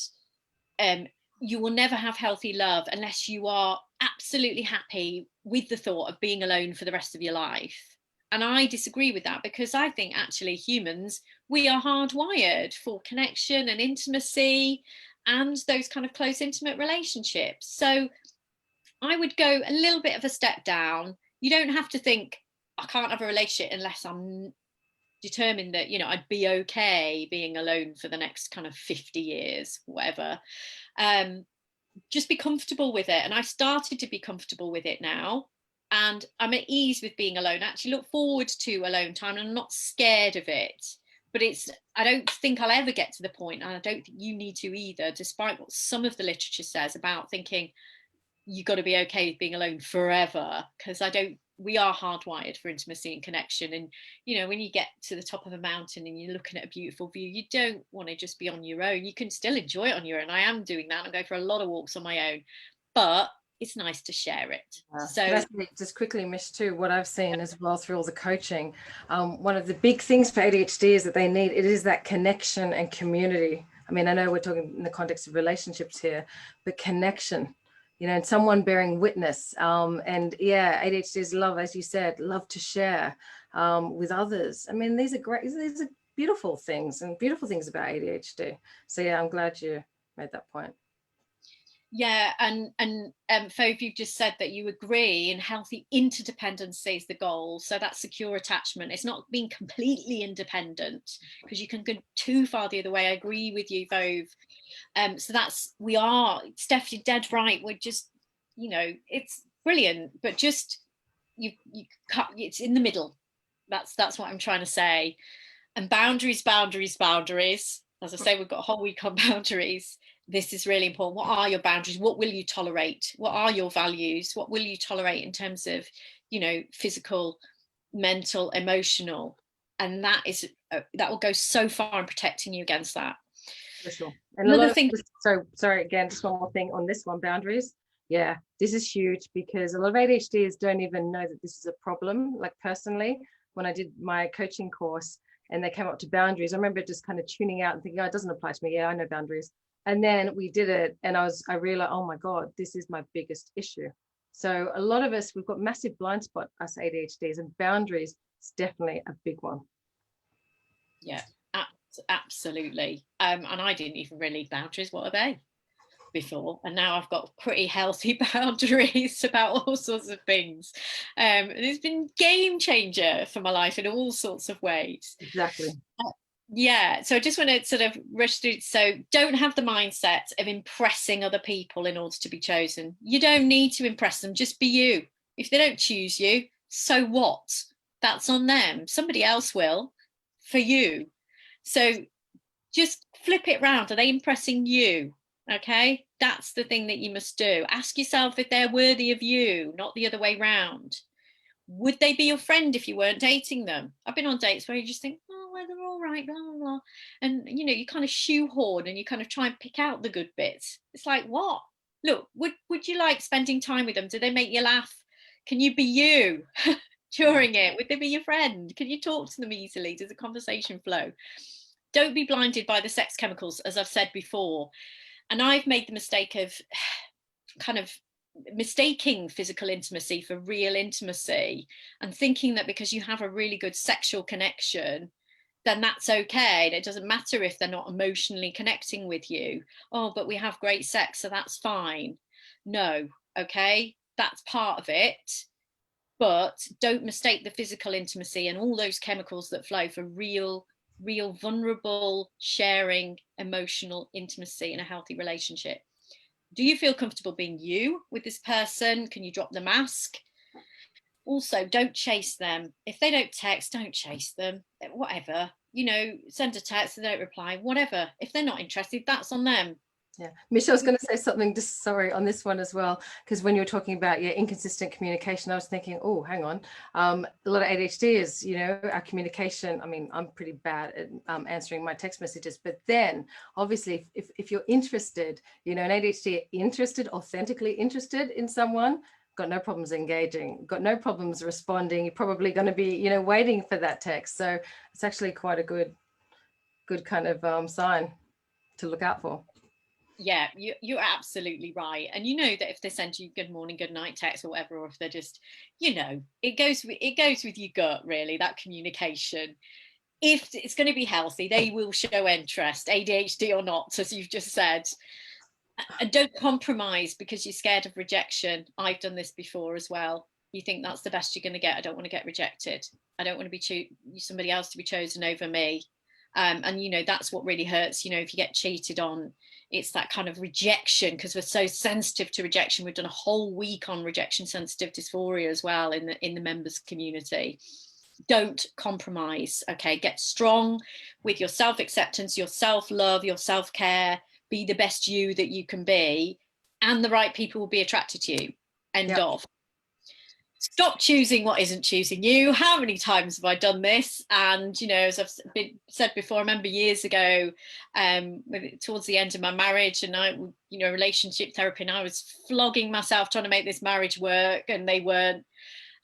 Speaker 1: you will never have healthy love unless you are absolutely happy with the thought of being alone for the rest of your life. And I disagree with that, because I think actually humans, we are hardwired for connection and intimacy and those kind of close, intimate relationships. So I would go a little bit of a step down. You don't have to think, I can't have a relationship unless I'm determined that, I'd be okay being alone for the next kind of 50 years, whatever. Just be comfortable with it. And I've started to be comfortable with it now. And I'm at ease with being alone. I actually look forward to alone time, and I'm not scared of it. But I don't think I'll ever get to the point, and I don't think you need to either, despite what some of the literature says about thinking you've got to be okay with being alone forever, because we are hardwired for intimacy and connection. And, when you get to the top of a mountain and you're looking at a beautiful view, you don't want to just be on your own. You can still enjoy it on your own. I am doing that. I'm going for a lot of walks on my own, but it's nice to share it. So
Speaker 2: just quickly, Mish, too, what I've seen as well through all the coaching, one of the big things for ADHD is that they need, it is that connection and community. I mean, I know we're talking in the context of relationships here, but connection, and someone bearing witness. And yeah, ADHD is love, as you said, love to share. with others. I mean, these are great, these are beautiful things, and beautiful things about ADHD. So yeah, I'm glad you made that point.
Speaker 1: Yeah, and Phoebe, you've just said that you agree in healthy interdependency is the goal. So that's secure attachment. It's not being completely independent, because you can go too far the other way. I agree with you, Phoebe. So that's, we are, Steph, you're dead right. We're just, you know, it's brilliant, but just you cut, it's in the middle. That's what I'm trying to say. And boundaries, boundaries, boundaries. As I say, we've got a whole week on boundaries. This is really important. What are your boundaries? What will you tolerate? What are your values? What will you tolerate in terms of, you know, physical, mental, emotional? And that is, that will go so far in protecting you against that.
Speaker 2: For sure. And
Speaker 1: another thing.
Speaker 2: So sorry, again, just one more thing on this one, boundaries. Yeah, this is huge, because a lot of ADHDers don't even know that this is a problem. Like personally, when I did my coaching course and they came up to boundaries, I remember just kind of tuning out and thinking, oh, it doesn't apply to me. Yeah, I know boundaries. And then we did it, and I realized, oh my God, this is my biggest issue. So a lot of us, we've got massive blind spot, us ADHDs, and boundaries is definitely a big one.
Speaker 1: Yeah, absolutely. And I didn't even really boundaries. What are they? Before, and now I've got pretty healthy boundaries about all sorts of things. It's been game changer for my life in all sorts of ways.
Speaker 2: Exactly.
Speaker 1: Yeah, so I just want to sort of rush through. So don't have the mindset of impressing other people in order to be chosen. You don't need to impress them, just be you. If they don't choose you, so what? That's on them. Somebody else will for you. So just flip it round. Are they impressing you? Okay, that's the thing that you must do. Ask yourself if they're worthy of you, not the other way round. Would they be your friend if you weren't dating them? I've been on dates where you just think, oh, well, they're all right, blah, blah, blah. And, you know, you kind of shoehorn and you kind of try and pick out the good bits. It's like, what? Look, would you like spending time with them? Do they make you laugh? Can you be you during it? Would they be your friend? Can you talk to them easily? Does the conversation flow? Don't be blinded by the sex chemicals, as I've said before. And I've made the mistake of kind of mistaking physical intimacy for real intimacy, and thinking that because you have a really good sexual connection, then that's okay. And it doesn't matter if they're not emotionally connecting with you. Oh, but we have great sex, so that's fine. No, okay, that's part of it. But don't mistake the physical intimacy and all those chemicals that flow for real vulnerable sharing, emotional intimacy in a healthy relationship. Do you feel comfortable being you with this person? Can you drop the mask? Also, don't chase them. If they don't text, don't chase them. Whatever, you know, send a text, they don't reply, whatever. If they're not interested, that's on them.
Speaker 2: Yeah, Michelle's going to say something, just sorry, on this one as well, because when you were talking about inconsistent communication, I was thinking, oh, hang on, a lot of ADHD is, you know, our communication. I mean, I'm pretty bad at answering my text messages, but then obviously if you're interested, you know, an ADHD interested, authentically interested in someone, got no problems engaging, got no problems responding. You're probably going to be, you know, waiting for that text. So it's actually quite a good kind of sign to look out for.
Speaker 1: Yeah, you're absolutely right. And you know that if they send you good morning, good night text or whatever, or if they're just, you know, it goes with your gut, really, that communication. If it's going to be healthy, they will show interest, ADHD or not, as you've just said. And don't compromise because you're scared of rejection. I've done this before as well. You think that's the best you're going to get. I don't want to get rejected. I don't want to be somebody else to be chosen over me. And, you know, that's what really hurts. You know, if you get cheated on, it's that kind of rejection, because we're so sensitive to rejection. We've done a whole week on rejection sensitive dysphoria as well in the members community. Don't compromise. Okay, get strong with your self-acceptance, your self-love, your self-care. Be the best you that you can be, and the right people will be attracted to you. End of. Stop choosing what isn't choosing you. How many times have I done this? And, you know, as I've said before, I remember years ago, towards the end of my marriage, and I, you know, relationship therapy, and I was flogging myself trying to make this marriage work, and they weren't.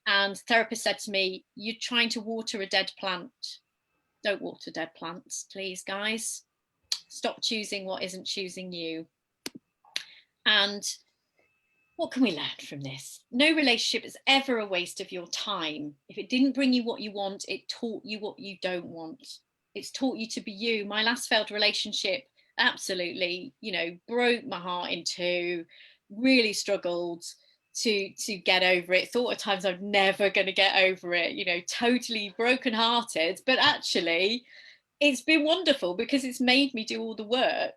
Speaker 1: And the therapist said to me, "You're trying to water a dead plant. Don't water dead plants, please, guys. Stop choosing what isn't choosing you." And what can we learn from this? No relationship is ever a waste of your time. If it didn't bring you what you want, it taught you what you don't want. It's taught you to be you. My last failed relationship absolutely, broke my heart in two, really struggled to get over it. Thought at times I'm never going to get over it, totally brokenhearted. But actually, it's been wonderful because it's made me do all the work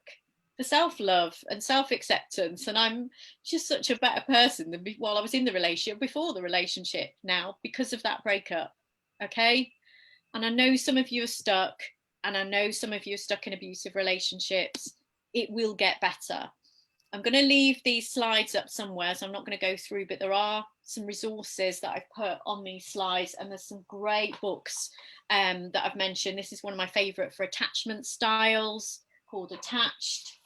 Speaker 1: for self-love and self-acceptance, and I'm just such a better person than while I was in the relationship, before the relationship now, because of that breakup. Okay. And I know some of you are stuck, and I know some of you are stuck in abusive relationships. It will get better. I'm going to leave these slides up somewhere, so I'm not going to go through, but there are some resources that I've put on these slides, and there's some great books that I've mentioned. This is one of my favourite for attachment styles, called Attached.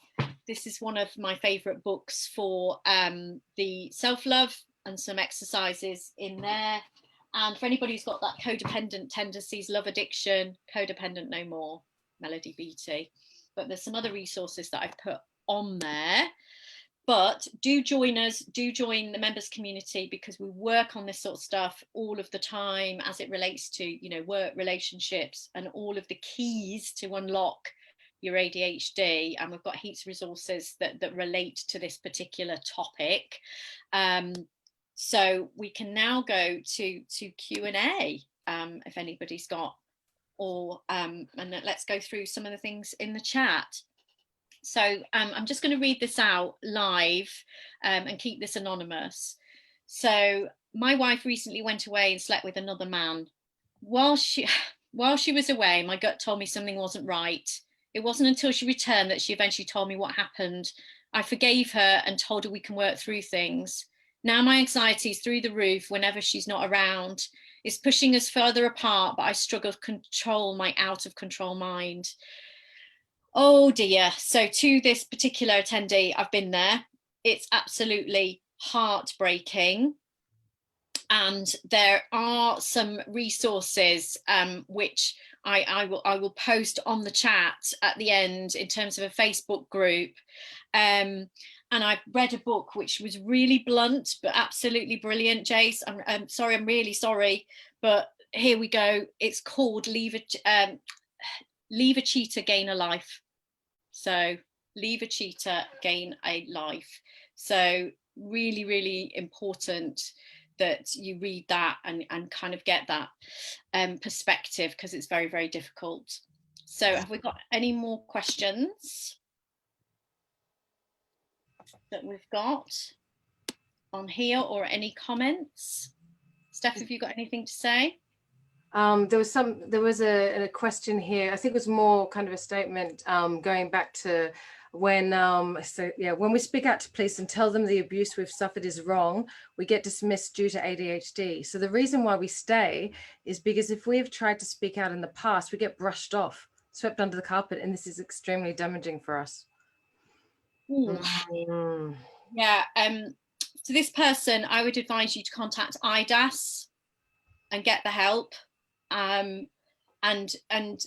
Speaker 1: This is one of my favourite books for the self-love, and some exercises in there. And for anybody who's got that codependent tendencies, love addiction, Codependent No More, Melody Beattie. But there's some other resources that I've put on there. But do join us, do join the members community, because we work on this sort of stuff all of the time as it relates to, work, relationships, and all of the keys to unlock your ADHD. And we've got heaps of resources that relate to this particular topic. So we can now go to Q&A if anybody's got, or and let's go through some of the things in the chat. So I'm just going to read this out live and keep this anonymous. So my wife recently went away and slept with another man. While she was away, my gut told me something wasn't right. It wasn't until she returned that she eventually told me what happened. I forgave her and told her we can work through things. Now my anxiety is through the roof whenever she's not around. It's pushing us further apart, but I struggle to control my out of control mind. Oh dear. So to this particular attendee, I've been there. It's absolutely heartbreaking. And there are some resources which I will post on the chat at the end, in terms of a Facebook group. And I read a book which was really blunt, but absolutely brilliant, Jace. I'm sorry, I'm really sorry. But here we go. It's called Leave a Cheater, Gain a Life. So leave a cheater, gain a life. So really, really important that you read that and kind of get that perspective, because it's very, very difficult. So have we got any more questions that we've got on here, or any comments? Steph, have you got anything to say?
Speaker 2: There was a question here. I think it was more kind of a statement going back to when when we speak out to police and tell them the abuse we've suffered is wrong, we get dismissed due to ADHD. So the reason why we stay is because if we've tried to speak out in the past, we get brushed off, swept under the carpet, and this is extremely damaging for us.
Speaker 1: Yeah. So this person, I would advise you to contact IDAS and get the help. And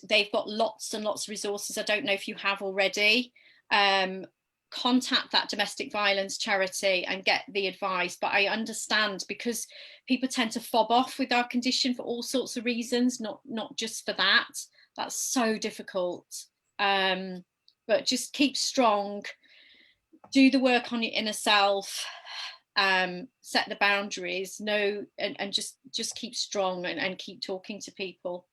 Speaker 1: they've got lots and lots of resources. I don't know if you have already. Contact that domestic violence charity and get the advice. But I understand, because people tend to fob off with our condition for all sorts of reasons, not just for that. That's so difficult. But just keep strong, do the work on your inner self, set the boundaries, and just keep strong and keep talking to people.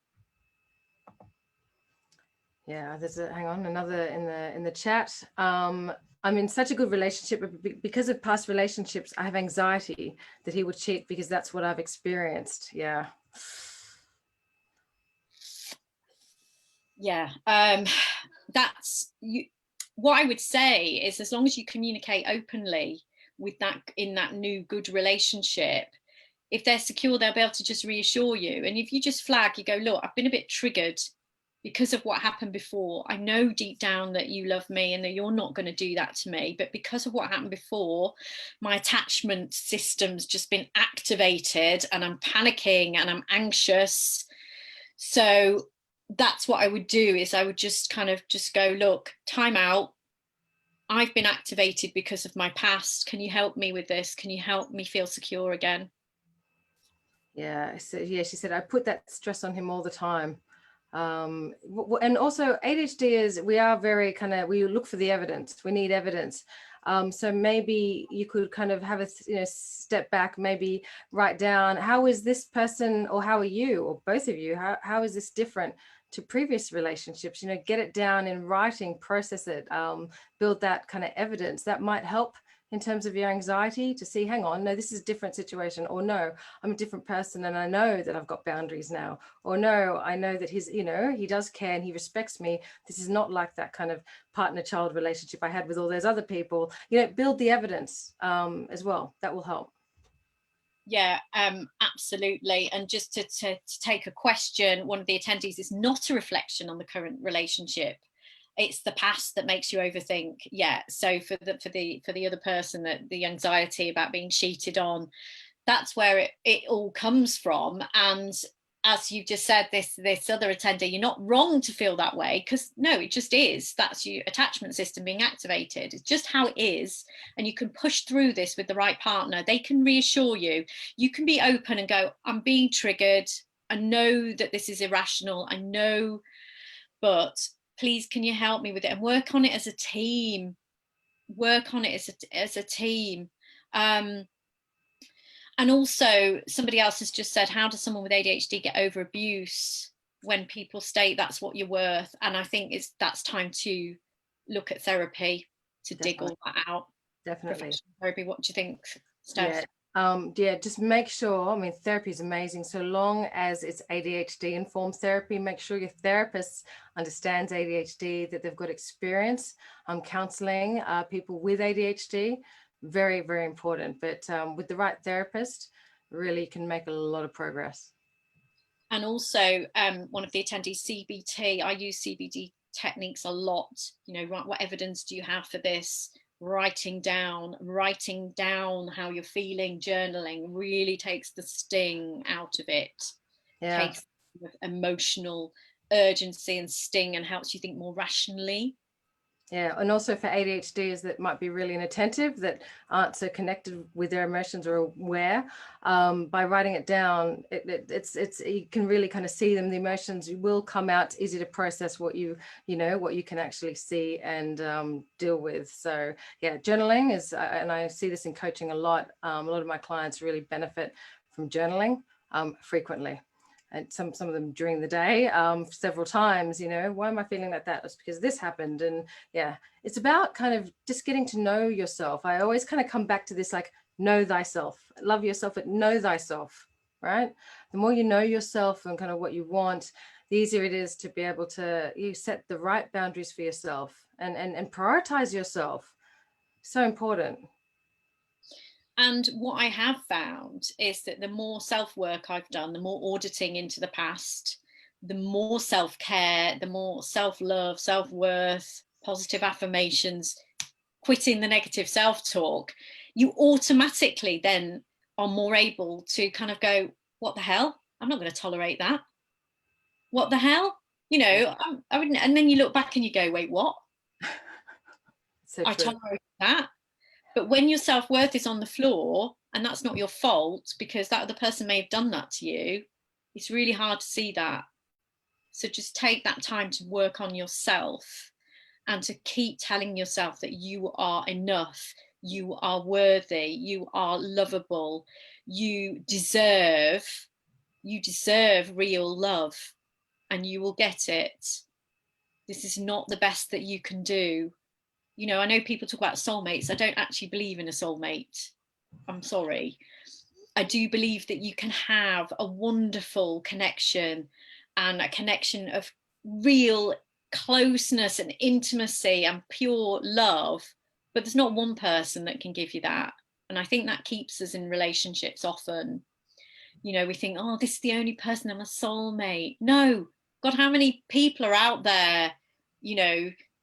Speaker 2: Yeah, there's another in the chat. I'm in such a good relationship, but because of past relationships, I have anxiety that he would cheat, because that's what I've experienced. Yeah.
Speaker 1: Yeah. That's you. What I would say is, as long as you communicate openly with that, in that new good relationship, if they're secure, they'll be able to just reassure you. And if you just flag, you go, look, I've been a bit triggered because of what happened before. I know deep down that you love me and that you're not going to do that to me, but because of what happened before, my attachment system's just been activated and I'm panicking and I'm anxious. So that's what I would do, is I would just kind of just go, look, time out. I've been activated because of my past. Can you help me with this? Can you help me feel secure again?
Speaker 2: Yeah, so yeah, she said I put that stress on him all the time. And also ADHD is, we are very kind of, we look for the evidence. We need evidence. So maybe you could kind of have a step back, maybe write down, how is this person, or how are you, or both of you, how is this different to previous relationships? Get it down in writing, process it, build that kind of evidence that might help in terms of your anxiety, to see, hang on, no, this is a different situation, or no, I'm a different person and I know that I've got boundaries now, or no, I know that he does care and he respects me. This is not like that kind of partner-child relationship I had with all those other people. Build the evidence as well. That will help.
Speaker 1: Yeah, absolutely. And just to take a question, one of the attendees, is not a reflection on the current relationship. It's the past that makes you overthink. Yeah. So for the other person, that the anxiety about being cheated on, that's where it all comes from. And as you just said, this other attender, you're not wrong to feel that way, because no, it just is. That's your attachment system being activated. It's just how it is. And you can push through this with the right partner. They can reassure you. You can be open and go, I'm being triggered. I know that this is irrational. I know, but please, can you help me with it? And work on it as a team. Work on it as a team. And also, somebody else has just said, how does someone with ADHD get over abuse when people state that's what you're worth? And I think that's time to look at therapy to dig all that out.
Speaker 2: Definitely.
Speaker 1: Therapy. What do you think, Steph?
Speaker 2: Yeah, just make sure, I mean, therapy is amazing, so long as it's ADHD informed therapy. Make sure your therapist understands ADHD, that they've got experience counseling people with ADHD. Very, very important. But with the right therapist, really can make a lot of progress.
Speaker 1: And also, one of the attendees, CBT, I use CBT techniques a lot. What evidence do you have for this? Writing down how you're feeling, journaling really takes the sting out of it.
Speaker 2: Yeah.
Speaker 1: Takes emotional urgency and sting and helps you think more rationally.
Speaker 2: Yeah, and also for ADHDs that might be really inattentive, that aren't so connected with their emotions or aware, by writing it down, it's you can really kind of see them. The emotions will come out. It's easy to process what you can actually see and deal with. So yeah, journaling is, and I see this in coaching a lot. A lot of my clients really benefit from journaling frequently. And some of them during the day, several times, why am I feeling like that? It's because this happened. And yeah, it's about kind of just getting to know yourself. I always kind of come back to this, like, know thyself, love yourself, but know thyself, right? The more you know yourself and kind of what you want, the easier it is to be able to set the right boundaries for yourself and prioritize yourself. So important.
Speaker 1: And what I have found is that the more self-work I've done, the more auditing into the past, the more self-care, the more self-love, self-worth, positive affirmations, quitting the negative self-talk, you automatically then are more able to kind of go, what the hell? I'm not going to tolerate that. What the hell? I wouldn't. And then you look back and you go, wait, what?
Speaker 2: So
Speaker 1: I
Speaker 2: true.
Speaker 1: tolerate that. But when your self-worth is on the floor, and that's not your fault because that other person may have done that to you, it's really hard to see that. So just take that time to work on yourself and to keep telling yourself that you are enough, you are worthy, you are lovable, you deserve real love, and you will get it. This is not the best that you can do. I know people talk about soulmates. I don't actually believe in a soulmate. I'm sorry. I do believe that you can have a wonderful connection, and a connection of real closeness and intimacy and pure love, but there's not one person that can give you that. And I think that keeps us in relationships often. We think, oh, this is the only person, I'm a soulmate. No, God, how many people are out there,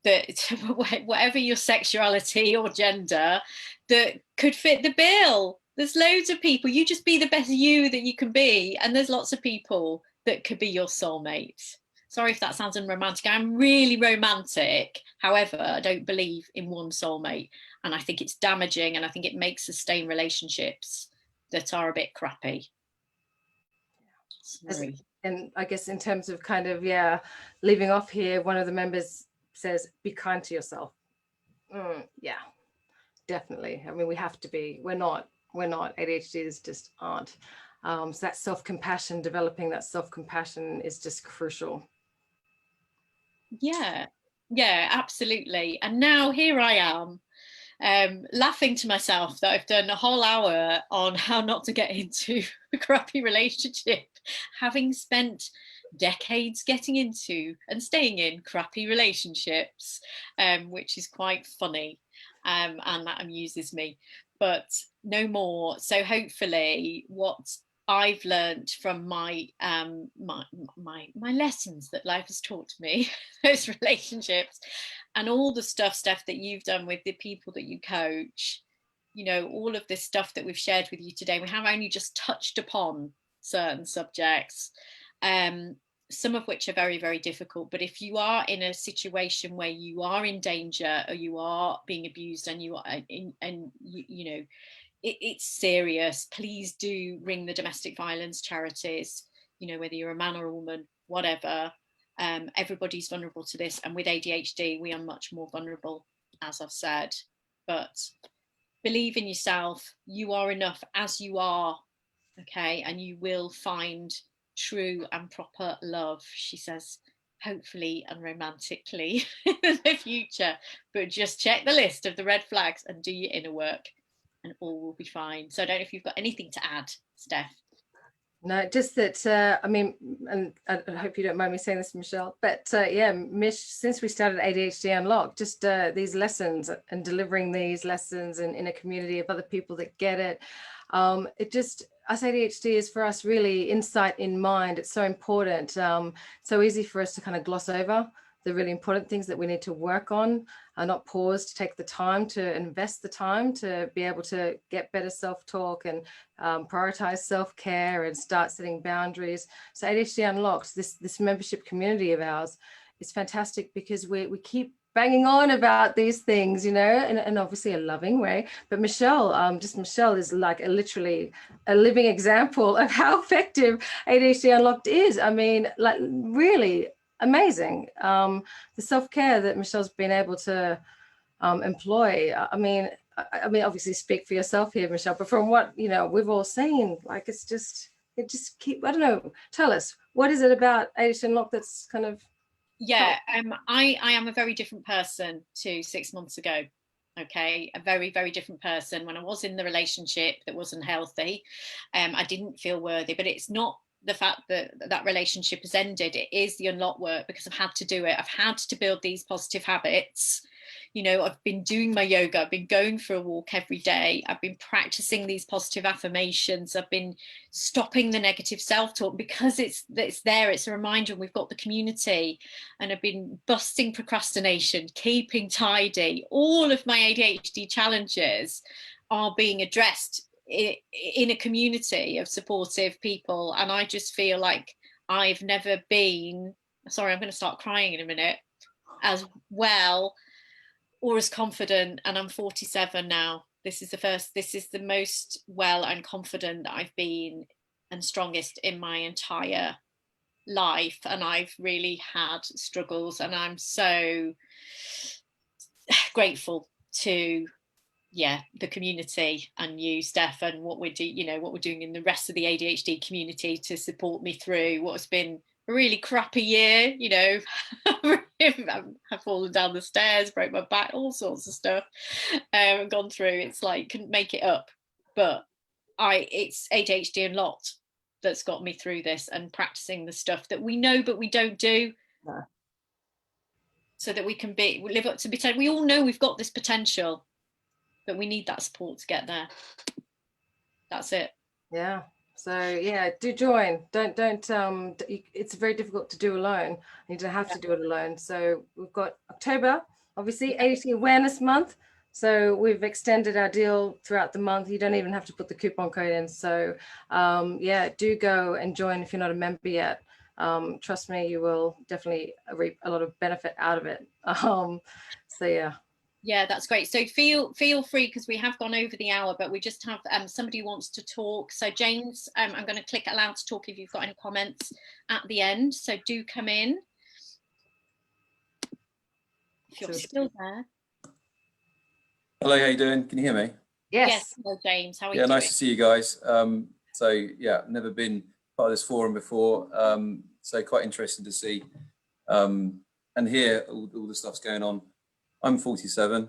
Speaker 1: that whatever your sexuality or gender, that could fit the bill. There's loads of people. You just be the best you that you can be, and there's lots of people that could be your soulmate. Sorry if that sounds unromantic. I'm really romantic. However, I don't believe in one soulmate. And I think it's damaging, and I think it makes sustained relationships that are a bit crappy. Sorry.
Speaker 2: And I guess in terms of kind of, yeah, leaving off here, one of the members says, be kind to yourself. Yeah, definitely. I mean, we have to be. We're not. ADHDs just aren't. So that self-compassion, developing that self-compassion is just crucial.
Speaker 1: Yeah, absolutely. And now here I am, laughing to myself that I've done a whole hour on how not to get into a crappy relationship, having spent decades getting into and staying in crappy relationships, which is quite funny, and that amuses me, but no more. So hopefully what I've learned from my my lessons that life has taught me, those relationships, and all the stuff that you've done with the people that you coach, you know, all of this stuff that we've shared with you today, we have only just touched upon certain subjects, some of which are very, very difficult. But if you are in a situation where you are in danger, or you are being abused, and you are you know, it's serious, please do ring the domestic violence charities, you know, whether you're a man or a woman, whatever. Everybody's vulnerable to this, and with ADHD we are much more vulnerable, as I've said. But believe in yourself. You are enough as you are, okay, and you will find true and proper love, she says, hopefully and romantically in the future. But just check the list of the red flags and do your inner work, and all will be fine. So I don't know if you've got anything to add, Steph.
Speaker 2: No, just that, I mean, and I hope you don't mind me saying this, Michelle, but yeah, Mish, since we started ADHD Unlocked, just these lessons and delivering these lessons in a community of other people that get it, it just, us ADHD is for us really insight in mind. It's so important. So easy for us to kind of gloss over the really important things that we need to work on, not pause to take the time to invest the time to be able to get better self-talk and prioritize self-care and start setting boundaries. So ADHD Unlocked, this membership community of ours, is fantastic because we keep banging on about these things, you know, in obviously a loving way. But Michelle, Michelle is like literally a living example of how effective ADHD Unlocked is. I mean, like really amazing. The self-care that Michelle's been able to employ. I mean, obviously speak for yourself here, Michelle, but from what, you know, we've all seen, like, it just keep, I don't know, tell us, what is it about ADHD Unlocked that's kind of...
Speaker 1: Yeah, I am a very different person to 6 months ago. Okay, a very, very different person. When I was in the relationship that wasn't healthy, I didn't feel worthy. But it's not the fact that that relationship has ended. It is the unlock work, because I've had to do it. I've had to build these positive habits. You know, I've been doing my yoga, I've been going for a walk every day, I've been practicing these positive affirmations, I've been stopping the negative self-talk, because it's there, it's a reminder, and we've got the community. And I've been busting procrastination, keeping tidy. All of my ADHD challenges are being addressed in a community of supportive people. And I just feel like I've never been, sorry, I'm going to start crying in a minute, as well or as confident. And I'm 47 now. This is the most well and confident that I've been, and strongest in my entire life. And I've really had struggles, and I'm so grateful to the community and you, Steph, and what we're doing in the rest of the ADHD community to support me through what has been a really crappy year. You know, I've fallen down the stairs, broke my back, all sorts of stuff gone through. It's like, couldn't make it up. But it's ADHD Unlocked that's got me through this, and practicing the stuff that we know but we don't do.
Speaker 2: Yeah.
Speaker 1: So that we can live up to potential. We all know we've got this potential, but we need that support to get there. That's it.
Speaker 2: Yeah. So yeah, do join. Don't. It's very difficult to do alone. You don't have to do it alone. So we've got October, obviously, ADHD Awareness Month. So we've extended our deal throughout the month. You don't even have to put the coupon code in. So yeah, do go and join if you're not a member yet. trust me, you will definitely reap a lot of benefit out of it. So yeah.
Speaker 1: Yeah, that's great. So feel free, because we have gone over the hour, but we just have somebody who wants to talk. So James, I'm going to click allow to talk if you've got any comments at the end. So do come in if you're still there.
Speaker 3: Hello, how you doing? Can you hear me?
Speaker 2: Yes.
Speaker 1: Hello, James. How are you
Speaker 3: doing?
Speaker 1: doing?
Speaker 3: Nice to see you guys. So yeah, never been part of this forum before. So quite interesting to see and hear all the stuff's going on. I'm 47,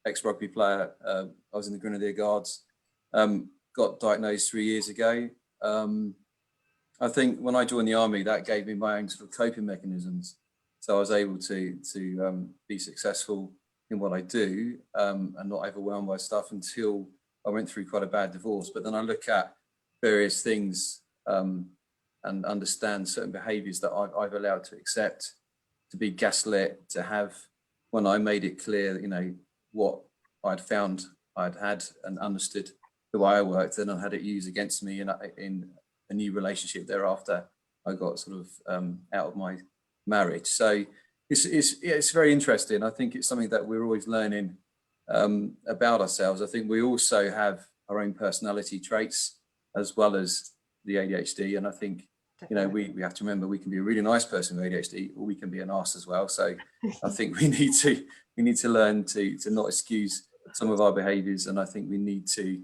Speaker 3: ex-rugby player. I was in the Grenadier Guards. Got diagnosed 3 years ago. I think when I joined the army, that gave me my own sort of coping mechanisms. So I was able to be successful in what I do and not overwhelmed by stuff until I went through quite a bad divorce. But then I look at various things and understand certain behaviours that I've allowed to accept, to be gaslit, to have, when I made it clear, you know, what I'd found I'd had and understood the way I worked, then I had it used against me in a new relationship thereafter. I got sort of out of my marriage. So it's very interesting. I think it's something that we're always learning about ourselves. I think we also have our own personality traits as well as the ADHD. And I think, you know, we have to remember we can be a really nice person with ADHD, or we can be an arse as well. So I think we need to learn to not excuse some of our behaviours. And I think we need to,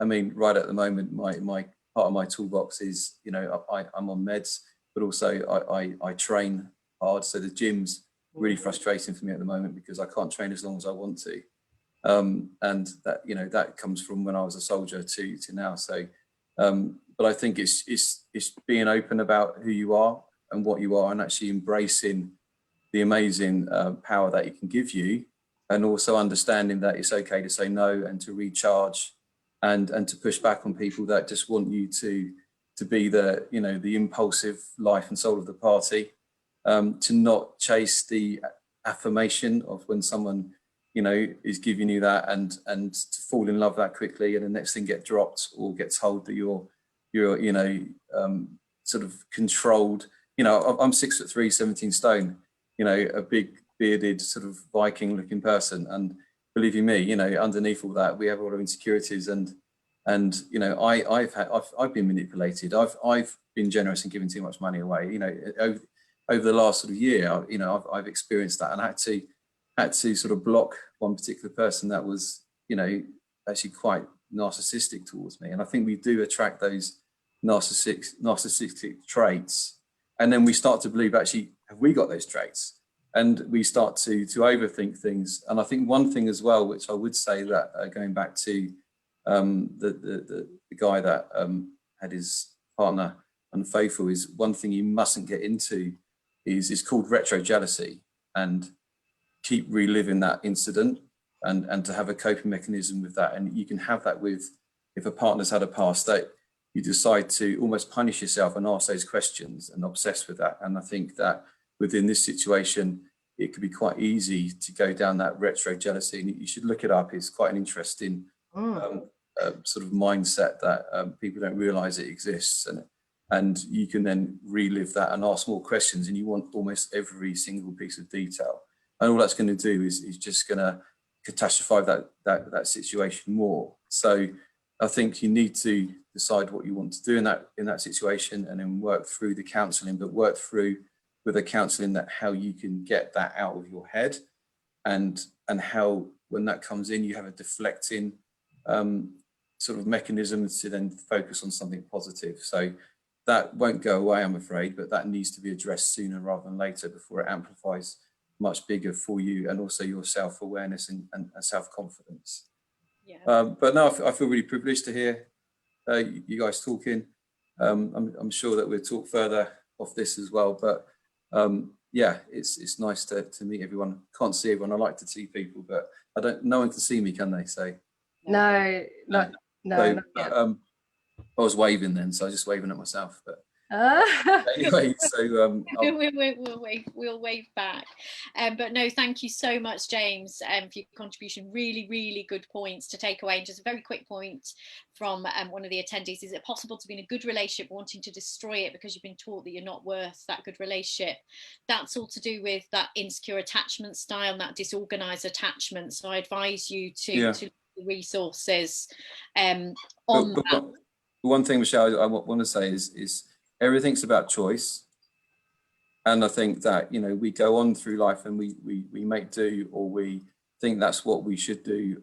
Speaker 3: I mean, right at the moment, my part of my toolbox is, you know, I'm on meds, but also I train hard. So the gym's really frustrating for me at the moment because I can't train as long as I want to. And that, you know, that comes from when I was a soldier to now. So, but I think it's being open about who you are and what you are, and actually embracing the amazing power that it can give you, and also understanding that it's okay to say no and to recharge and to push back on people that just want you to be the, you know, the impulsive life and soul of the party, to not chase the affirmation of when someone, you know, is giving you that, and to fall in love that quickly, and the next thing get dropped or get told that you're you know, sort of controlled. You know, I'm 6'3", 17 stone, you know, a big bearded sort of Viking looking person, and believe you me, you know, underneath all that we have a lot of insecurities, and you know, I've been manipulated. I've been generous and giving too much money away, you know, over the last sort of year. You know, I've experienced that, and had to sort of block one particular person that was, you know, actually quite narcissistic towards me. And I think we do attract those narcissistic traits, and then we start to believe, actually, have we got those traits? And we start to overthink things. And I think one thing as well, which I would say that going back to the guy that had his partner unfaithful, is one thing you mustn't get into is called retro jealousy, and keep reliving that incident, and to have a coping mechanism with that. And you can have that with, if a partner's had a past, that you decide to almost punish yourself and ask those questions and obsess with that. And I think that within this situation, it could be quite easy to go down that retro jealousy, and you should look it up. It's quite an interesting sort of mindset that people don't realize it exists, and you can then relive that and ask more questions, and you want almost every single piece of detail, and all that's going to do is just going to catastrophize that situation more. So I think you need to decide what you want to do in that situation, and then work through the counselling, but work through with a counselling that how you can get that out of your head, and how when that comes in, you have a deflecting sort of mechanism to then focus on something positive. So that won't go away, I'm afraid, but that needs to be addressed sooner rather than later, before it amplifies much bigger for you, and also your self-awareness and self-confidence. Yeah. But no, I feel really privileged to hear you guys talking. I'm sure that we'll talk further off this as well, but yeah, it's nice to meet everyone. Can't see everyone. I like to see people, but no one can see me, can they? So
Speaker 2: no.
Speaker 3: I was waving then, so I was just waving at myself. But Anyway, so
Speaker 1: we'll wave back. But no, thank you so much, James, for your contribution. Really, really good points to take away. And just a very quick point from one of the attendees: is it possible to be in a good relationship wanting to destroy it because you've been taught that you're not worth that good relationship? That's all to do with that insecure attachment style and that disorganized attachment. So I advise you to resources on that.
Speaker 3: One thing, Michelle, I want to say is everything's about choice. And I think that, you know, we go on through life and we make do, or we think that's what we should do,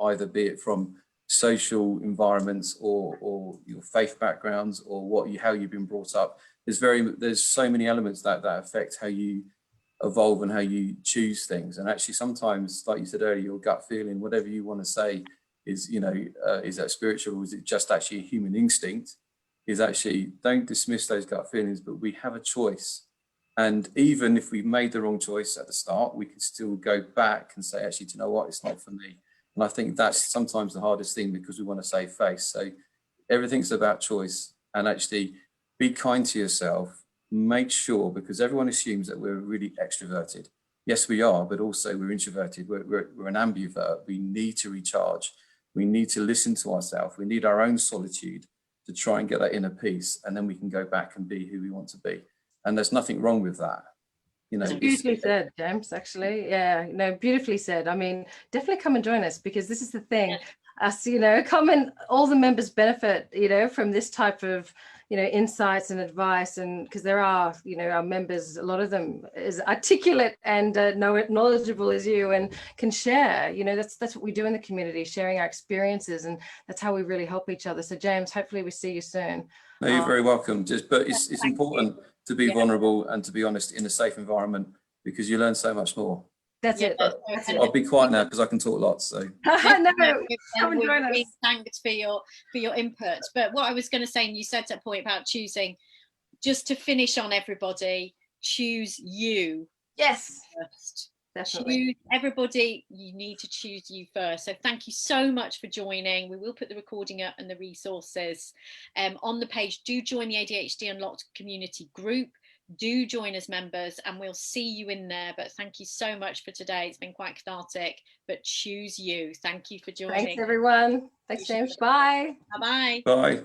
Speaker 3: either be it from social environments or your faith backgrounds or how you've been brought up. There's so many elements that affect how you evolve and how you choose things. And actually sometimes, like you said earlier, your gut feeling, whatever you want to say is, you know, is that spiritual or is it just actually a human instinct? Is actually, don't dismiss those gut feelings, but we have a choice. And even if we've made the wrong choice at the start, we can still go back and say, actually, do you know what, it's not for me. And I think that's sometimes the hardest thing, because we want to save face. So everything's about choice. And actually be kind to yourself. Make sure, because everyone assumes that we're really extroverted. Yes, we are, but also we're introverted. We're an ambivert. We need to recharge. We need to listen to ourselves. We need our own solitude to try and get that inner peace. And then we can go back and be who we want to be. And there's nothing wrong with that. You know,
Speaker 2: that's beautifully said, James, actually. Yeah, no, beautifully said. I mean, definitely come and join us, because this is the thing. Us, you know, all the members benefit, you know, from this type of, you know, insights and advice. And because there are, you know, our members, a lot of them is articulate and knowledgeable as you, and can share, you know, that's what we do in the community, sharing our experiences, and that's how we really help each other. So James, hopefully we see you soon.
Speaker 3: No, you're very welcome. But it's important to be vulnerable and to be honest in a safe environment, because you learn so much more.
Speaker 2: That's it.
Speaker 3: I'll be quiet now because I can talk lots. So
Speaker 2: no, come and join us.
Speaker 1: Thanks for your input. But what I was going to say, and you said that point about choosing, just to finish on everybody, choose you.
Speaker 2: Yes,
Speaker 1: first.
Speaker 2: Definitely.
Speaker 1: Choose everybody. You need to choose you first. So thank you so much for joining. We will put the recording up and the resources on the page. Do join the ADHD Unlocked community group. Do join as members, and we'll see you in there. But thank you so much for today. It's been quite cathartic, but choose you. Thank you for joining.
Speaker 2: Thanks, everyone. Thanks, James. Bye.
Speaker 1: Bye-bye.
Speaker 3: bye.